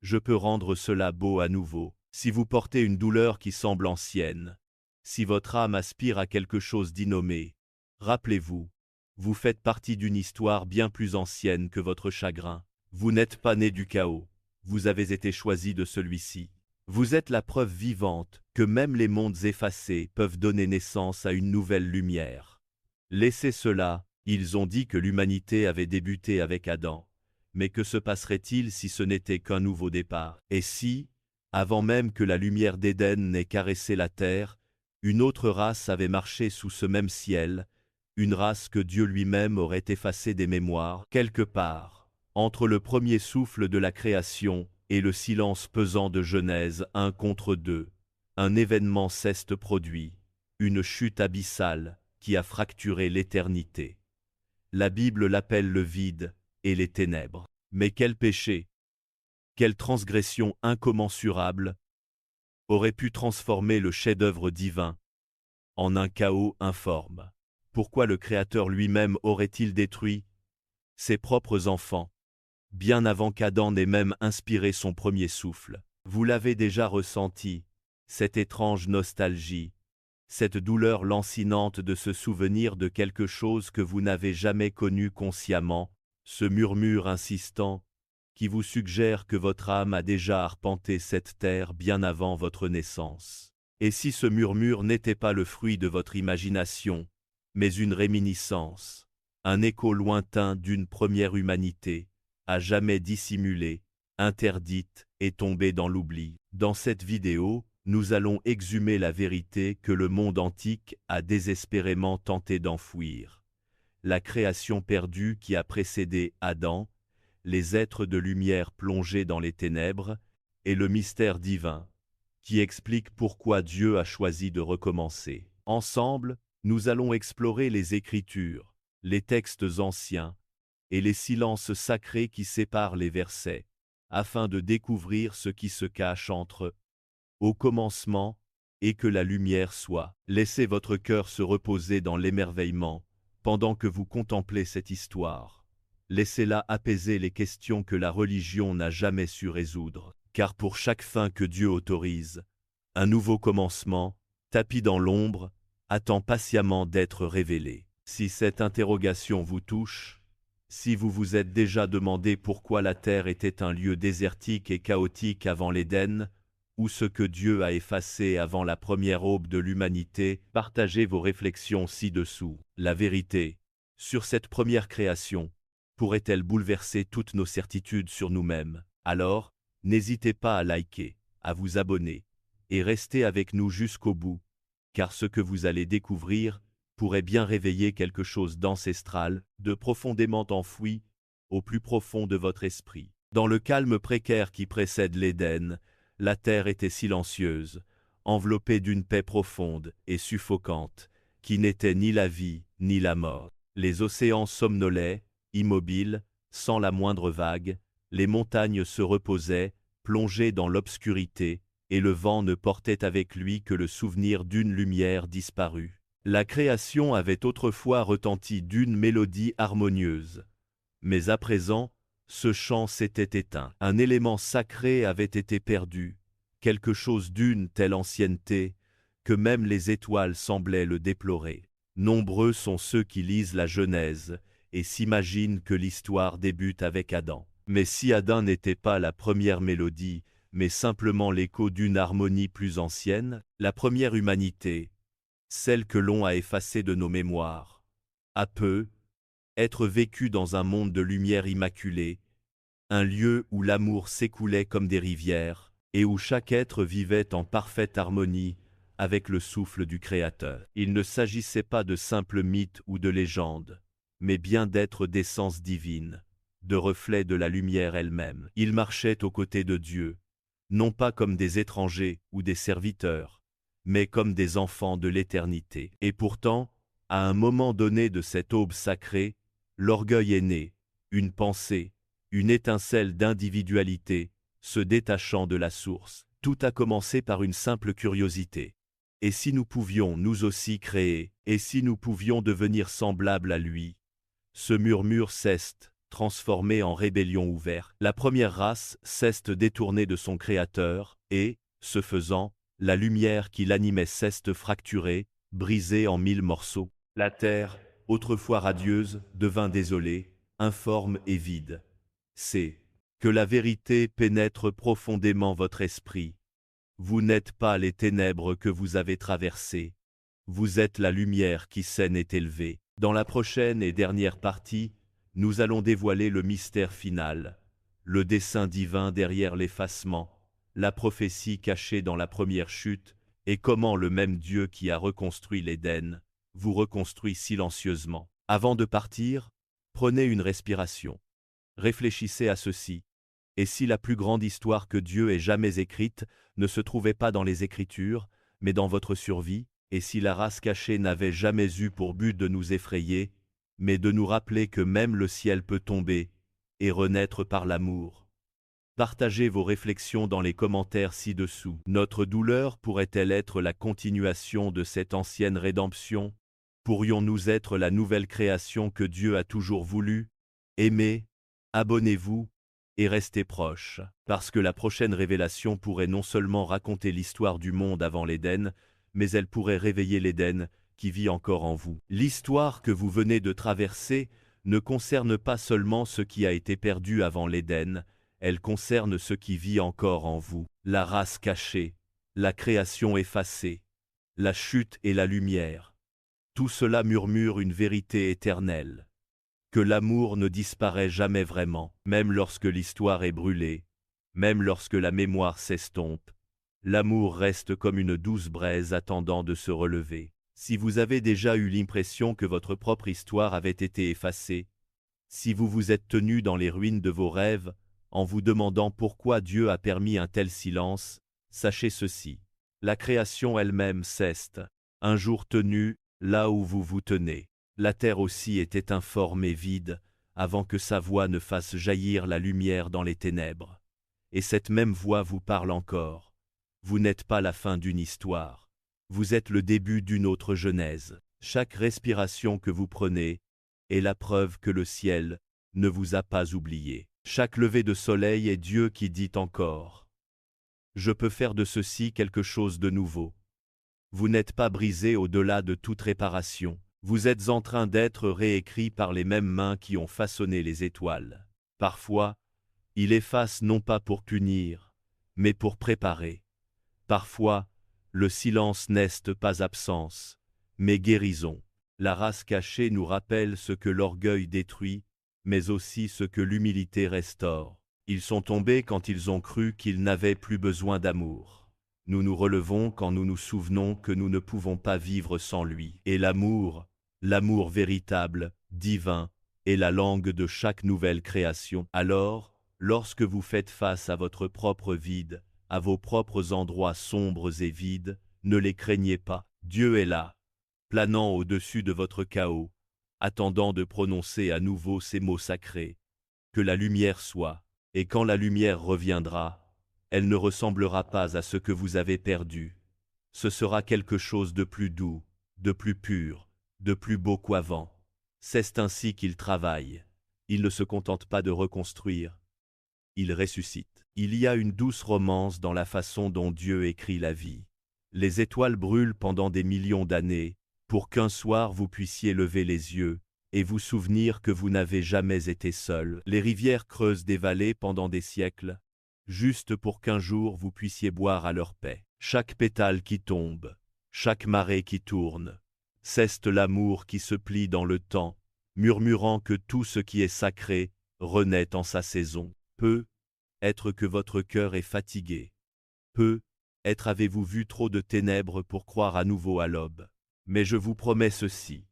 Je peux rendre cela beau à nouveau. Si vous portez une douleur qui semble ancienne, si votre âme aspire à quelque chose d'innommé, rappelez-vous, vous faites partie d'une histoire bien plus ancienne que votre chagrin. Vous n'êtes pas né du chaos, vous avez été choisi de celui-ci. Vous êtes la preuve vivante que même les mondes effacés peuvent donner naissance à une nouvelle lumière. Laissez cela, ils ont dit que l'humanité avait débuté avec Adam. Mais que se passerait-il si ce n'était qu'un nouveau départ? Et si, avant même que la lumière d'Éden n'ait caressé la terre, une autre race avait marché sous ce même ciel, une race que Dieu lui-même aurait effacée des mémoires, quelque part, entre le premier souffle de la création et le silence pesant de Genèse 1 contre 2, un événement s'est produit, une chute abyssale qui a fracturé l'éternité. La Bible l'appelle le vide et les ténèbres. Mais quel péché, quelle transgression incommensurable aurait pu transformer le chef-d'œuvre divin en un chaos informe? Pourquoi le Créateur lui-même aurait-il détruit ses propres enfants, bien avant qu'Adam n'ait même inspiré son premier souffle? Vous l'avez déjà ressenti, cette étrange nostalgie, cette douleur lancinante de se souvenir de quelque chose que vous n'avez jamais connu consciemment, ce murmure insistant qui vous suggère que votre âme a déjà arpenté cette terre bien avant votre naissance. Et si ce murmure n'était pas le fruit de votre imagination, mais une réminiscence, un écho lointain d'une première humanité, à jamais dissimulée, interdite et tombée dans l'oubli? Dans cette vidéo, nous allons exhumer la vérité que le monde antique a désespérément tenté d'enfouir. La création perdue qui a précédé Adam, les êtres de lumière plongés dans les ténèbres, et le mystère divin, qui explique pourquoi Dieu a choisi de recommencer. Ensemble, nous allons explorer les Écritures, les textes anciens, et les silences sacrés qui séparent les versets, afin de découvrir ce qui se cache entre eux. Au commencement, et que la lumière soit. Laissez votre cœur se reposer dans l'émerveillement, pendant que vous contemplez cette histoire. Laissez-la apaiser les questions que la religion n'a jamais su résoudre. Car pour chaque fin que Dieu autorise, un nouveau commencement, tapi dans l'ombre, attend patiemment d'être révélé. Si cette interrogation vous touche, si vous vous êtes déjà demandé pourquoi la terre était un lieu désertique et chaotique avant l'Éden, ou ce que Dieu a effacé avant la première aube de l'humanité, partagez vos réflexions ci-dessous. La vérité sur cette première création pourrait-elle bouleverser toutes nos certitudes sur nous-mêmes? Alors, n'hésitez pas à liker, à vous abonner et restez avec nous jusqu'au bout, car ce que vous allez découvrir pourrait bien réveiller quelque chose d'ancestral, de profondément enfoui, au plus profond de votre esprit. Dans le calme précaire qui précède l'Éden, la terre était silencieuse, enveloppée d'une paix profonde et suffocante, qui n'était ni la vie ni la mort. Les océans somnolaient, immobiles, sans la moindre vague, les montagnes se reposaient, plongées dans l'obscurité, et le vent ne portait avec lui que le souvenir d'une lumière disparue. La création avait autrefois retenti d'une mélodie harmonieuse. Mais à présent, ce chant s'était éteint. Un élément sacré avait été perdu, quelque chose d'une telle ancienneté, que même les étoiles semblaient le déplorer. Nombreux sont ceux qui lisent la Genèse et s'imaginent que l'histoire débute avec Adam. Mais si Adam n'était pas la première mélodie, mais simplement l'écho d'une harmonie plus ancienne, la première humanité, celle que l'on a effacée de nos mémoires, a peu, être vécu dans un monde de lumière immaculée, un lieu où l'amour s'écoulait comme des rivières, et où chaque être vivait en parfaite harmonie avec le souffle du Créateur. Il ne s'agissait pas de simples mythes ou de légendes, mais bien d'êtres d'essence divine, de reflets de la lumière elle-même. Ils marchaient aux côtés de Dieu, non pas comme des étrangers ou des serviteurs, mais comme des enfants de l'éternité. Et pourtant, à un moment donné de cette aube sacrée, l'orgueil est né, une pensée, une étincelle d'individualité, se détachant de la source. Tout a commencé par une simple curiosité. Et si nous pouvions nous aussi créer, et si nous pouvions devenir semblables à lui? Ce murmure cesse, transformé en rébellion ouverte. La première race cesse détournée de son Créateur, et, ce faisant, la lumière qui l'animait cesse fracturée, brisée en 1000 morceaux. La terre, autrefois radieuse, devint désolée, informe et vide. C'est que la vérité pénètre profondément votre esprit. Vous n'êtes pas les ténèbres que vous avez traversées. Vous êtes la lumière qui s'en est élevée. Dans la prochaine et dernière partie, nous allons dévoiler le mystère final, le dessein divin derrière l'effacement, la prophétie cachée dans la première chute, et comment le même Dieu qui a reconstruit l'Éden vous reconstruit silencieusement. Avant de partir, prenez une respiration. Réfléchissez à ceci. Et si la plus grande histoire que Dieu ait jamais écrite ne se trouvait pas dans les Écritures, mais dans votre survie, et si la race cachée n'avait jamais eu pour but de nous effrayer, mais de nous rappeler que même le ciel peut tomber et renaître par l'amour? Partagez vos réflexions dans les commentaires ci-dessous. Notre douleur pourrait-elle être la continuation de cette ancienne rédemption? Pourrions-nous être la nouvelle création que Dieu a toujours voulu? Aimez, abonnez-vous et restez proches, parce que la prochaine révélation pourrait non seulement raconter l'histoire du monde avant l'Éden, mais elle pourrait réveiller l'Éden qui vit encore en vous. L'histoire que vous venez de traverser ne concerne pas seulement ce qui a été perdu avant l'Éden, elle concerne ce qui vit encore en vous, la race cachée, la création effacée, la chute et la lumière. Tout cela murmure une vérité éternelle, que l'amour ne disparaît jamais vraiment, même lorsque l'histoire est brûlée, même lorsque la mémoire s'estompe. L'amour reste comme une douce braise attendant de se relever. Si vous avez déjà eu l'impression que votre propre histoire avait été effacée, si vous vous êtes tenu dans les ruines de vos rêves, en vous demandant pourquoi Dieu a permis un tel silence, sachez ceci. La création elle-même cesse, un jour tenue, là où vous vous tenez. La terre aussi était informe et vide, avant que sa voix ne fasse jaillir la lumière dans les ténèbres. Et cette même voix vous parle encore. Vous n'êtes pas la fin d'une histoire. Vous êtes le début d'une autre genèse. Chaque respiration que vous prenez est la preuve que le ciel ne vous a pas oublié. Chaque lever de soleil est Dieu qui dit encore. Je peux faire de ceci quelque chose de nouveau. Vous n'êtes pas brisé au-delà de toute réparation. Vous êtes en train d'être réécrit par les mêmes mains qui ont façonné les étoiles. Parfois, il efface non pas pour punir, mais pour préparer. Parfois, le silence n'est pas absence, mais guérison. La race cachée nous rappelle ce que l'orgueil détruit, mais aussi ce que l'humilité restaure. Ils sont tombés quand ils ont cru qu'ils n'avaient plus besoin d'amour. Nous nous relevons quand nous nous souvenons que nous ne pouvons pas vivre sans lui. Et l'amour véritable, divin, est la langue de chaque nouvelle création. Alors, lorsque vous faites face à votre propre vide, à vos propres endroits sombres et vides, ne les craignez pas. Dieu est là, planant au-dessus de votre chaos, attendant de prononcer à nouveau ces mots sacrés. Que la lumière soit, et quand la lumière reviendra, elle ne ressemblera pas à ce que vous avez perdu. Ce sera quelque chose de plus doux, de plus pur, de plus beau qu'avant. C'est ainsi qu'il travaille. Il ne se contente pas de reconstruire, il ressuscite. Il y a une douce romance dans la façon dont Dieu écrit la vie. Les étoiles brûlent pendant des millions d'années, pour qu'un soir vous puissiez lever les yeux, et vous souvenir que vous n'avez jamais été seul. Les rivières creusent des vallées pendant des siècles, juste pour qu'un jour vous puissiez boire à leur paix. Chaque pétale qui tombe, chaque marée qui tourne, c'est l'amour qui se plie dans le temps, murmurant que tout ce qui est sacré renaît en sa saison. Peut-être que votre cœur est fatigué. Peut-être avez-vous vu trop de ténèbres pour croire à nouveau à l'aube. Mais je vous promets ceci.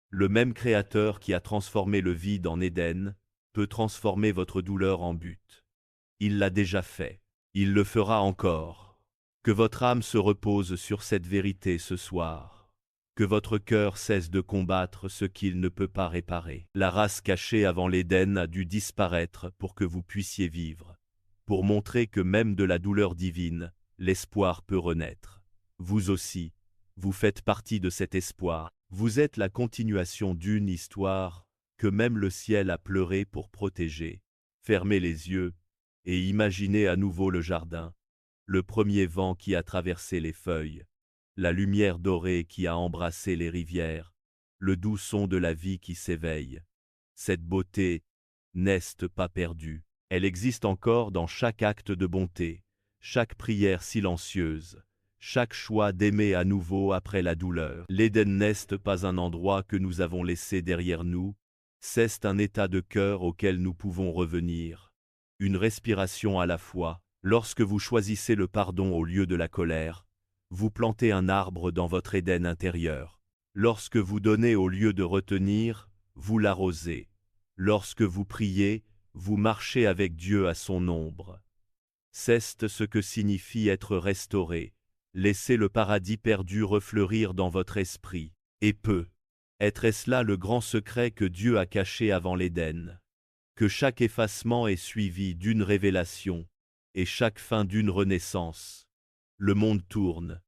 Le même Créateur qui a transformé le vide en Éden peut transformer votre douleur en but. Il l'a déjà fait. Il le fera encore. Que votre âme se repose sur cette vérité ce soir. Que votre cœur cesse de combattre ce qu'il ne peut pas réparer. La race cachée avant l'Éden a dû disparaître pour que vous puissiez vivre. Pour montrer que même de la douleur divine, l'espoir peut renaître. Vous aussi, vous faites partie de cet espoir. Vous êtes la continuation d'une histoire que même le ciel a pleuré pour protéger. Fermez les yeux et imaginez à nouveau le jardin, le premier vent qui a traversé les feuilles, la lumière dorée qui a embrassé les rivières, le doux son de la vie qui s'éveille. Cette beauté n'est pas perdue. Elle existe encore dans chaque acte de bonté, chaque prière silencieuse, chaque choix d'aimer à nouveau après la douleur. L'Éden n'est pas un endroit que nous avons laissé derrière nous, c'est un état de cœur auquel nous pouvons revenir. Une respiration à la fois. Lorsque vous choisissez le pardon au lieu de la colère, vous plantez un arbre dans votre Éden intérieur. Lorsque vous donnez au lieu de retenir, vous l'arrosez. Lorsque vous priez, vous marchez avec Dieu à son ombre. C'est ce que signifie être restauré. Laissez le paradis perdu refleurir dans votre esprit. Et est-ce là le grand secret que Dieu a caché avant l'Éden? Que chaque effacement est suivi d'une révélation, et chaque fin d'une renaissance. Le monde tourne,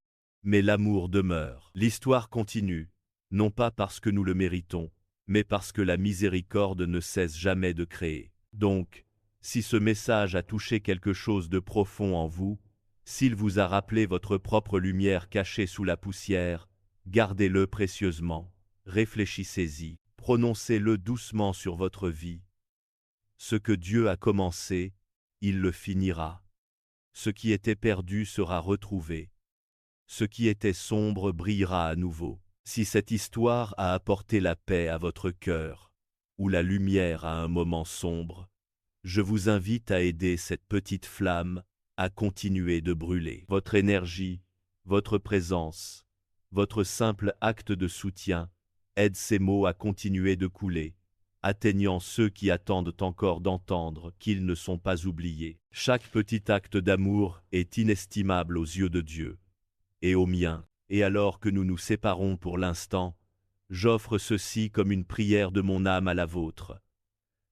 mais l'amour demeure. L'histoire continue, non pas parce que nous le méritons, mais parce que la miséricorde ne cesse jamais de créer. Donc, si ce message a touché quelque chose de profond en vous, s'il vous a rappelé votre propre lumière cachée sous la poussière, gardez-le précieusement, réfléchissez-y, prononcez-le doucement sur votre vie. Ce que Dieu a commencé, il le finira. Ce qui était perdu sera retrouvé. Ce qui était sombre brillera à nouveau. Si cette histoire a apporté la paix à votre cœur, ou la lumière à un moment sombre, je vous invite à aider cette petite flamme à continuer de brûler. Votre énergie, votre présence, votre simple acte de soutien aide ces mots à continuer de couler, atteignant ceux qui attendent encore d'entendre qu'ils ne sont pas oubliés. Chaque petit acte d'amour est inestimable aux yeux de Dieu, et aux miens. Et alors que nous nous séparons pour l'instant, j'offre ceci comme une prière de mon âme à la vôtre.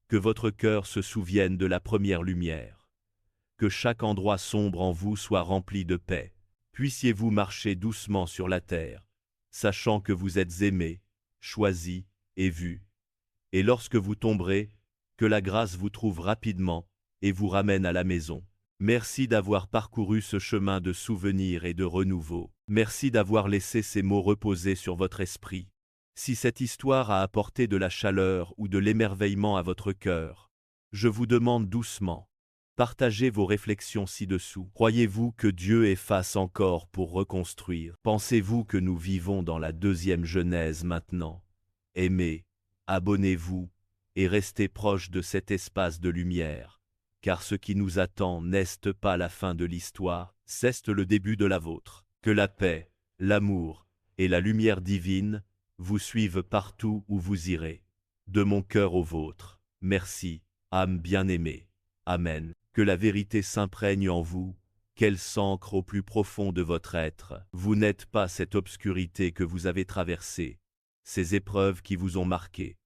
Que votre cœur se souvienne de la première lumière. Que chaque endroit sombre en vous soit rempli de paix. Puissiez-vous marcher doucement sur la terre, sachant que vous êtes aimé, choisi et vu. Et lorsque vous tomberez, que la grâce vous trouve rapidement et vous ramène à la maison. Merci d'avoir parcouru ce chemin de souvenirs et de renouveau. Merci d'avoir laissé ces mots reposer sur votre esprit. Si cette histoire a apporté de la chaleur ou de l'émerveillement à votre cœur, je vous demande doucement, partagez vos réflexions ci-dessous. Croyez-vous que Dieu est face encore pour reconstruire? Pensez-vous que nous vivons dans la deuxième Genèse maintenant? Aimez, abonnez-vous et restez proche de cet espace de lumière. car ce qui nous attend n'est pas la fin de l'histoire, c'est le début de la vôtre. Que la paix, l'amour et la lumière divine vous suivent partout où vous irez. De mon cœur au vôtre, merci, âme bien-aimée. Amen. Que la vérité s'imprègne en vous, qu'elle s'ancre au plus profond de votre être. Vous n'êtes pas cette obscurité que vous avez traversée, ces épreuves qui vous ont marqué.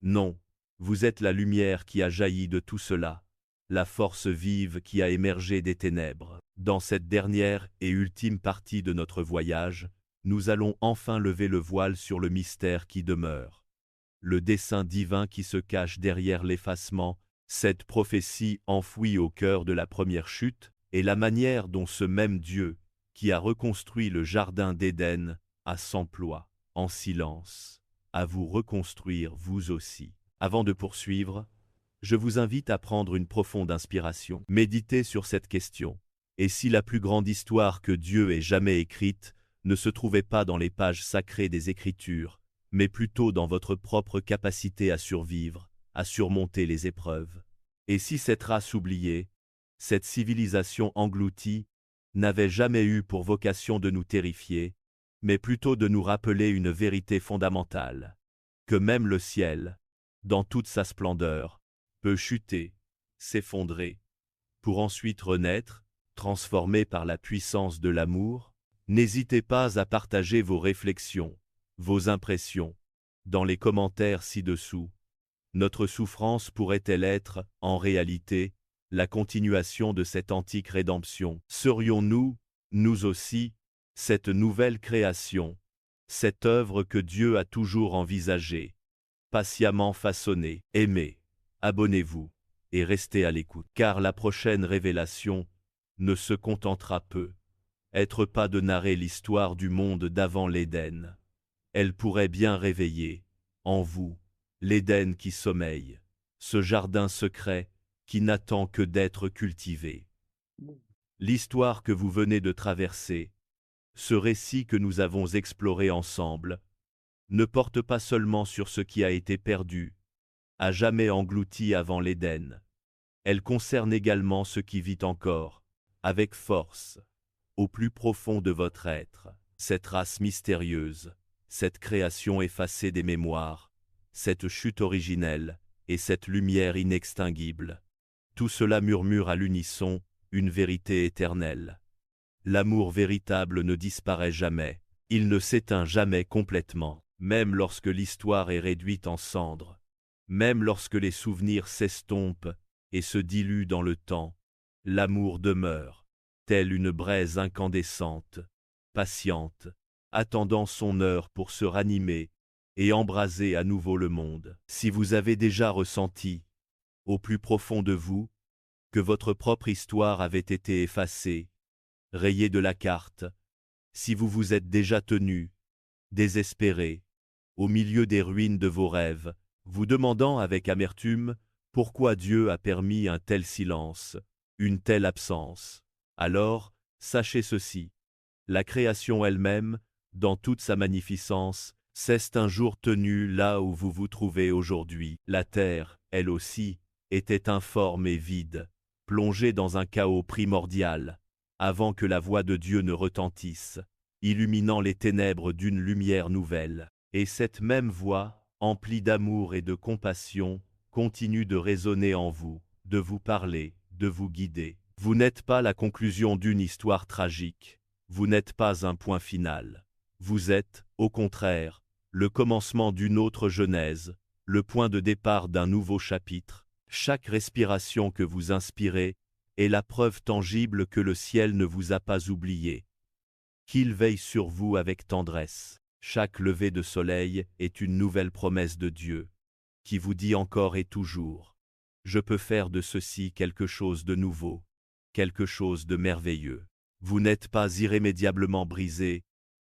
Non, vous êtes la lumière qui a jailli de tout cela, la force vive qui a émergé des ténèbres. Dans cette dernière et ultime partie de notre voyage, nous allons enfin lever le voile sur le mystère qui demeure. Le dessein divin qui se cache derrière l'effacement, cette prophétie enfouie au cœur de la première chute, et la manière dont ce même Dieu, qui a reconstruit le jardin d'Éden, s'emploie, en silence, à vous reconstruire vous aussi. Avant de poursuivre, je vous invite à prendre une profonde inspiration. Méditez sur cette question. Et si la plus grande histoire que Dieu ait jamais écrite ne se trouvait pas dans les pages sacrées des Écritures, mais plutôt dans votre propre capacité à survivre, à surmonter les épreuves? Et si cette race oubliée, cette civilisation engloutie, n'avait jamais eu pour vocation de nous terrifier, mais plutôt de nous rappeler une vérité fondamentale, que même le ciel, dans toute sa splendeur, peut chuter, s'effondrer, pour ensuite renaître, transformé par la puissance de l'amour? N'hésitez pas à partager vos réflexions, vos impressions, dans les commentaires ci-dessous. Notre souffrance pourrait-elle être, en réalité, la continuation de cette antique rédemption? Serions-nous, nous aussi, cette nouvelle création, cette œuvre que Dieu a toujours envisagée, patiemment façonnée? Aimez, abonnez-vous, et restez à l'écoute, car la prochaine révélation ne se contentera peut-être pas de narrer l'histoire du monde d'avant l'Éden. Elle pourrait bien réveiller, en vous, l'Éden qui sommeille, ce jardin secret qui n'attend que d'être cultivé. L'histoire que vous venez de traverser, ce récit que nous avons exploré ensemble, ne porte pas seulement sur ce qui a été perdu, à jamais englouti avant l'Éden. Elle concerne également ce qui vit encore, avec force, au plus profond de votre être, cette race mystérieuse, cette création effacée des mémoires, cette chute originelle et cette lumière inextinguible. Tout cela murmure à l'unisson une vérité éternelle. L'amour véritable ne disparaît jamais, il ne s'éteint jamais complètement, même lorsque l'histoire est réduite en cendres, même lorsque les souvenirs s'estompent et se diluent dans le temps, l'amour demeure, telle une braise incandescente, patiente, attendant son heure pour se ranimer et embraser à nouveau le monde. Si vous avez déjà ressenti, au plus profond de vous, que votre propre histoire avait été effacée, rayée de la carte, si vous vous êtes déjà tenu, désespéré, au milieu des ruines de vos rêves, vous demandant avec amertume pourquoi Dieu a permis un tel silence, une telle absence, alors, sachez ceci, la création elle-même, dans toute sa magnificence, s'est un jour tenue là où vous vous trouvez aujourd'hui. La terre, elle aussi, était informe et vide, plongée dans un chaos primordial, avant que la voix de Dieu ne retentisse, illuminant les ténèbres d'une lumière nouvelle. Et cette même voix, emplie d'amour et de compassion, continue de résonner en vous, de vous parler, de vous guider. Vous n'êtes pas la conclusion d'une histoire tragique, vous n'êtes pas un point final. Vous êtes, au contraire, le commencement d'une autre genèse, le point de départ d'un nouveau chapitre. Chaque respiration que vous inspirez est la preuve tangible que le ciel ne vous a pas oublié, qu'il veille sur vous avec tendresse. Chaque lever de soleil est une nouvelle promesse de Dieu, qui vous dit encore et toujours, « Je peux faire de ceci quelque chose de nouveau, quelque chose de merveilleux. » Vous n'êtes pas irrémédiablement brisé,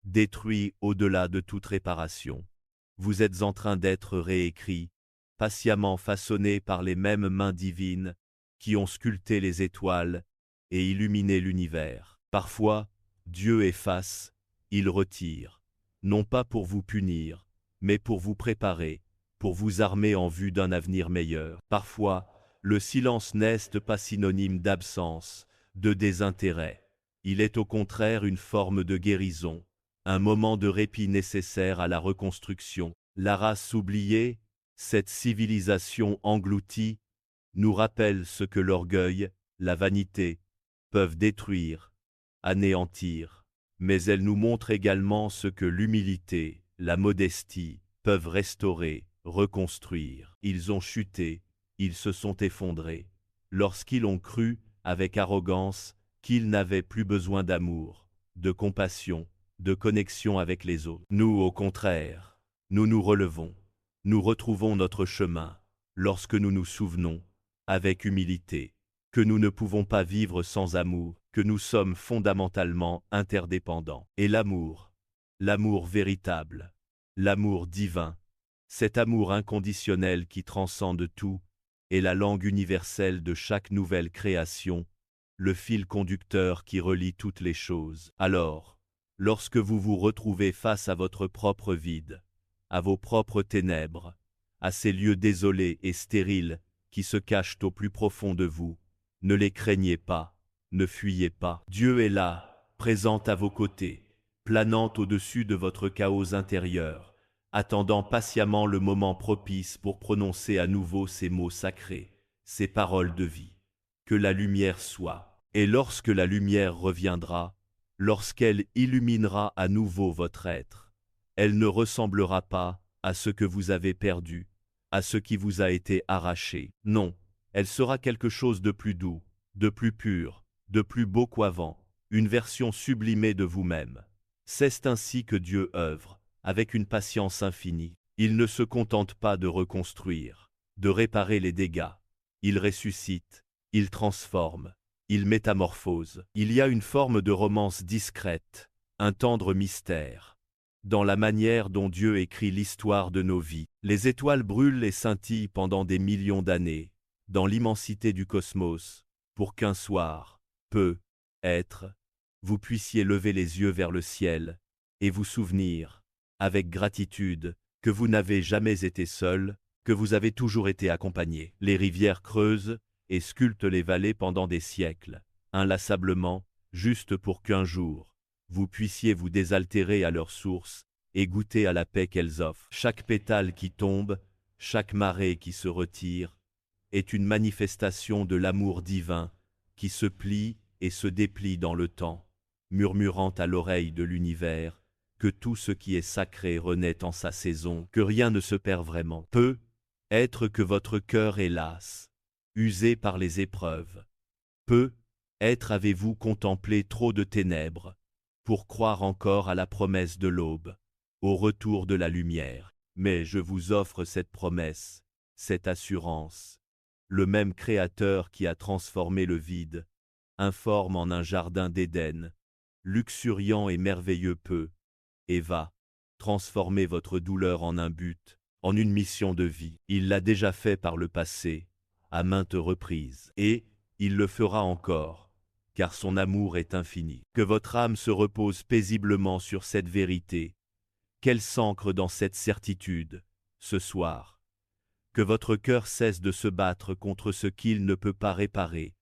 détruit au-delà de toute réparation. Vous êtes en train d'être réécrit, patiemment façonné par les mêmes mains divines qui ont sculpté les étoiles et illuminé l'univers. Parfois, Dieu efface, il retire, non pas pour vous punir, mais pour vous préparer, pour vous armer en vue d'un avenir meilleur. Parfois, Le silence n'est pas synonyme d'absence, de désintérêt. Il est au contraire une forme de guérison, un moment de répit nécessaire à la reconstruction. La race oubliée, cette civilisation engloutie, nous rappelle ce que l'orgueil, la vanité, peuvent détruire, anéantir. Mais elle nous montre également ce que l'humilité, la modestie, peuvent restaurer, reconstruire. Ils ont chuté, ils se sont effondrés, lorsqu'ils ont cru, avec arrogance, qu'ils n'avaient plus besoin d'amour, de compassion, de connexion avec les autres. Nous, au contraire, nous nous relevons, nous retrouvons notre chemin, lorsque nous nous souvenons, avec humilité, que nous ne pouvons pas vivre sans amour, que nous sommes fondamentalement interdépendants. Et l'amour véritable, l'amour divin, cet amour inconditionnel qui transcende tout, est la langue universelle de chaque nouvelle création, le fil conducteur qui relie toutes les choses. Alors, lorsque vous vous retrouvez face à votre propre vide, à vos propres ténèbres, à ces lieux désolés et stériles qui se cachent au plus profond de vous, ne les craignez pas, ne fuyez pas. Dieu est là, présent à vos côtés, planant au-dessus de votre chaos intérieur, attendant patiemment le moment propice pour prononcer à nouveau ces mots sacrés, ces paroles de vie. Que la lumière soit. Et lorsque la lumière reviendra, lorsqu'elle illuminera à nouveau votre être, elle ne ressemblera pas à ce que vous avez perdu, à ce qui vous a été arraché. Non, elle sera quelque chose de plus doux, de plus pur, de plus beau qu'avant, une version sublimée de vous-même. C'est ainsi que Dieu œuvre, avec une patience infinie. Il ne se contente pas de reconstruire, de réparer les dégâts. Il ressuscite, il transforme, il métamorphose. Il y a une forme de romance discrète, un tendre mystère, dans la manière dont Dieu écrit l'histoire de nos vies. Les étoiles brûlent et scintillent pendant des millions d'années, dans l'immensité du cosmos, pour qu'un soir, peut-être, vous puissiez lever les yeux vers le ciel, et vous souvenir, avec gratitude, que vous n'avez jamais été seul, que vous avez toujours été accompagné. Les rivières creusent et sculptent les vallées pendant des siècles, inlassablement, juste pour qu'un jour, vous puissiez vous désaltérer à leur source et goûter à la paix qu'elles offrent. Chaque pétale qui tombe, chaque marée qui se retire, est une manifestation de l'amour divin qui se plie et se déplie dans le temps, murmurant à l'oreille de l'univers que tout ce qui est sacré renaît en sa saison, que rien ne se perd vraiment. Peut-être que votre cœur est las, usé par les épreuves. Peut-être avez-vous contemplé trop de ténèbres pour croire encore à la promesse de l'aube, au retour de la lumière. Mais je vous offre cette promesse, cette assurance. Le même Créateur qui a transformé le vide, informe en un jardin d'Éden, luxuriant et merveilleux et va transformer votre douleur en un but, en une mission de vie. Il l'a déjà fait par le passé, à maintes reprises, et il le fera encore, car son amour est infini. Que votre âme se repose paisiblement sur cette vérité, qu'elle s'ancre dans cette certitude, ce soir. Que votre cœur cesse de se battre contre ce qu'il ne peut pas réparer,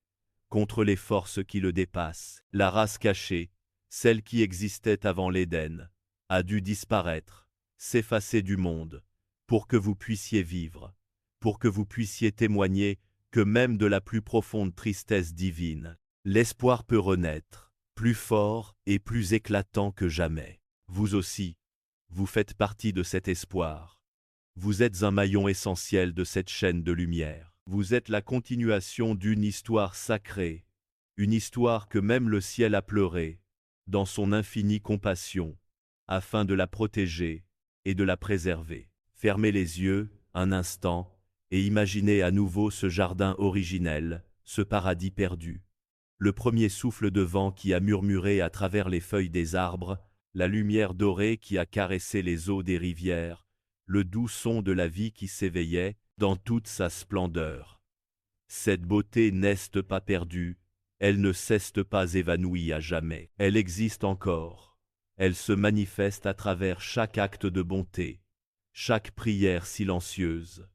contre les forces qui le dépassent. La race cachée, celle qui existait avant l'Éden, a dû disparaître, s'effacer du monde, pour que vous puissiez vivre, pour que vous puissiez témoigner que même de la plus profonde tristesse divine, l'espoir peut renaître, plus fort et plus éclatant que jamais. Vous aussi, vous faites partie de cet espoir. Vous êtes un maillon essentiel de cette chaîne de lumière. Vous êtes la continuation d'une histoire sacrée, une histoire que même le ciel a pleurée, dans son infinie compassion, afin de la protéger et de la préserver. Fermez les yeux, un instant, et imaginez à nouveau ce jardin originel, ce paradis perdu. Le premier souffle de vent qui a murmuré à travers les feuilles des arbres, la lumière dorée qui a caressé les eaux des rivières, le doux son de la vie qui s'éveillait dans toute sa splendeur. Cette beauté n'est pas perdue, elle ne cesse pas évanouie à jamais. Elle existe encore. Elle se manifeste à travers chaque acte de bonté, chaque prière silencieuse,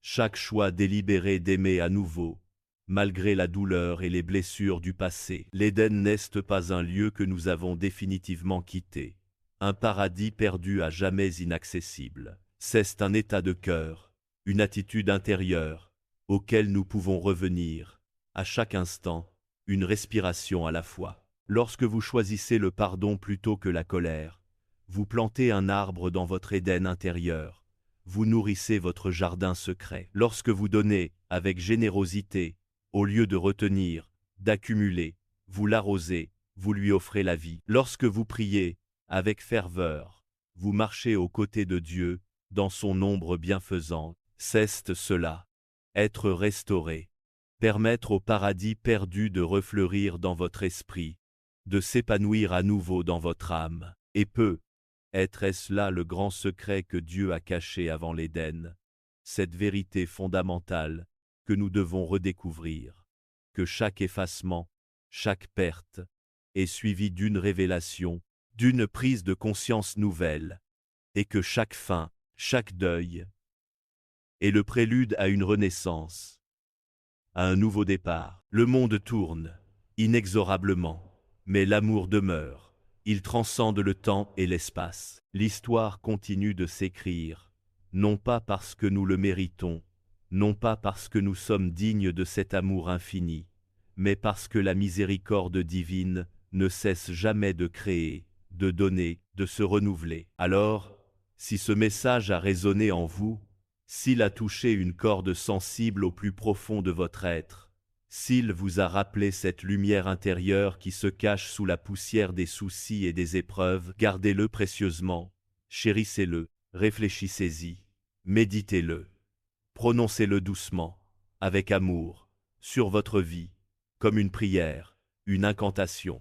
chaque choix délibéré d'aimer à nouveau, malgré la douleur et les blessures du passé. L'Éden n'est pas un lieu que nous avons définitivement quitté, un paradis perdu à jamais inaccessible. C'est un état de cœur, une attitude intérieure, auquel nous pouvons revenir, à chaque instant, une respiration à la fois. Lorsque vous choisissez le pardon plutôt que la colère, vous plantez un arbre dans votre Éden intérieur, vous nourrissez votre jardin secret. Lorsque vous donnez, avec générosité, au lieu de retenir, d'accumuler, vous l'arrosez, vous lui offrez la vie. Lorsque vous priez, avec ferveur, vous marchez aux côtés de Dieu, dans son ombre bienfaisante. C'est cela, être restauré, permettre au paradis perdu de refleurir dans votre esprit, de s'épanouir à nouveau dans votre âme. Et est-ce là le grand secret que Dieu a caché avant l'Éden, cette vérité fondamentale que nous devons redécouvrir, que chaque effacement, chaque perte, est suivi d'une révélation, d'une prise de conscience nouvelle, et que chaque fin, chaque deuil, est le prélude à une renaissance, à un nouveau départ. Le monde tourne, inexorablement, mais l'amour demeure. Il transcende le temps et l'espace. L'histoire continue de s'écrire, non pas parce que nous le méritons, non pas parce que nous sommes dignes de cet amour infini, mais parce que la miséricorde divine ne cesse jamais de créer, de donner, de se renouveler. Alors, si ce message a résonné en vous, s'il a touché une corde sensible au plus profond de votre être, s'il vous a rappelé cette lumière intérieure qui se cache sous la poussière des soucis et des épreuves, gardez-le précieusement, chérissez-le, réfléchissez-y, méditez-le, prononcez-le doucement, avec amour, sur votre vie, comme une prière, une incantation.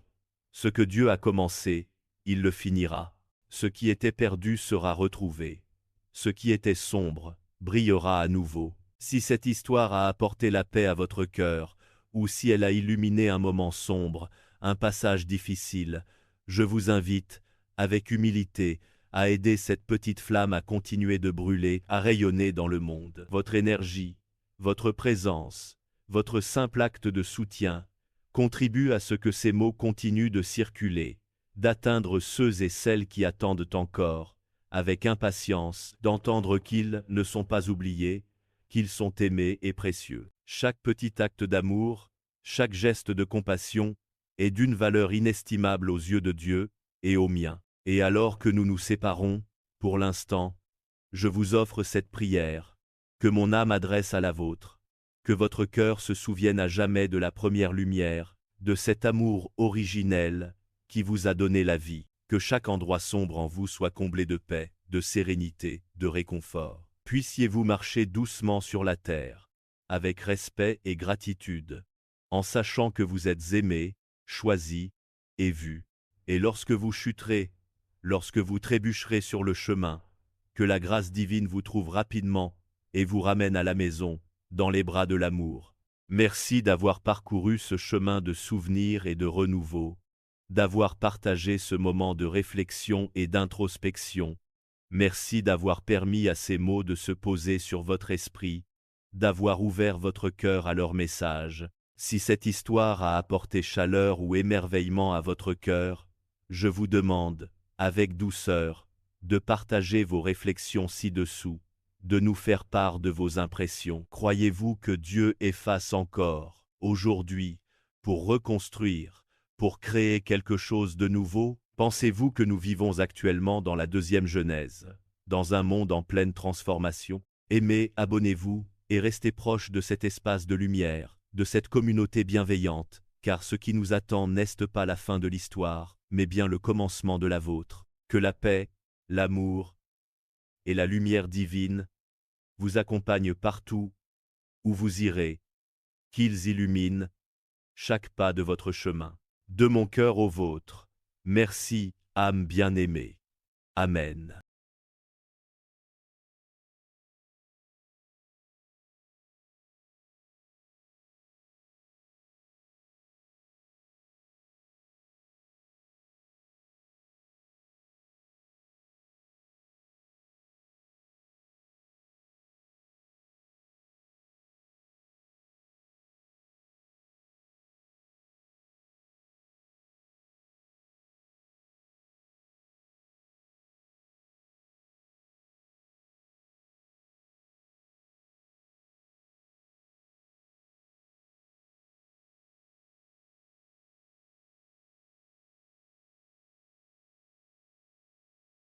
Ce que Dieu a commencé, il le finira. Ce qui était perdu sera retrouvé. Ce qui était sombre brillera à nouveau. Si cette histoire a apporté la paix à votre cœur, ou si elle a illuminé un moment sombre, un passage difficile, je vous invite, avec humilité, à aider cette petite flamme à continuer de brûler, à rayonner dans le monde. Votre énergie, votre présence, votre simple acte de soutien, contribuent à ce que ces mots continuent de circuler, d'atteindre ceux et celles qui attendent encore, avec impatience, d'entendre qu'ils ne sont pas oubliés, qu'ils sont aimés et précieux. Chaque petit acte d'amour, chaque geste de compassion, est d'une valeur inestimable aux yeux de Dieu et aux miens. Et alors que nous nous séparons, pour l'instant, je vous offre cette prière, que mon âme adresse à la vôtre, que votre cœur se souvienne à jamais de la première lumière, de cet amour originel qui vous a donné la vie, que chaque endroit sombre en vous soit comblé de paix, de sérénité, de réconfort. Puissiez-vous marcher doucement sur la terre, avec respect et gratitude, en sachant que vous êtes aimé, choisi et vu. Et lorsque vous chuterez, lorsque vous trébucherez sur le chemin, que la grâce divine vous trouve rapidement et vous ramène à la maison, dans les bras de l'amour. Merci d'avoir parcouru ce chemin de souvenirs et de renouveau, d'avoir partagé ce moment de réflexion et d'introspection. Merci d'avoir permis à ces mots de se poser sur votre esprit, d'avoir ouvert votre cœur à leur message. Si cette histoire a apporté chaleur ou émerveillement à votre cœur, je vous demande, avec douceur, de partager vos réflexions ci-dessous, de nous faire part de vos impressions. Croyez-vous que Dieu efface encore, aujourd'hui, pour reconstruire, pour créer quelque chose de nouveau? Pensez-vous que nous vivons actuellement dans la deuxième Genèse, dans un monde en pleine transformation? Aimez, abonnez-vous, et restez proche de cet espace de lumière, de cette communauté bienveillante, car ce qui nous attend n'est pas la fin de l'histoire, mais bien le commencement de la vôtre. Que la paix, l'amour et la lumière divine vous accompagnent partout où vous irez, qu'ils illuminent chaque pas de votre chemin. De mon cœur au vôtre, merci, âme bien-aimée. Amen.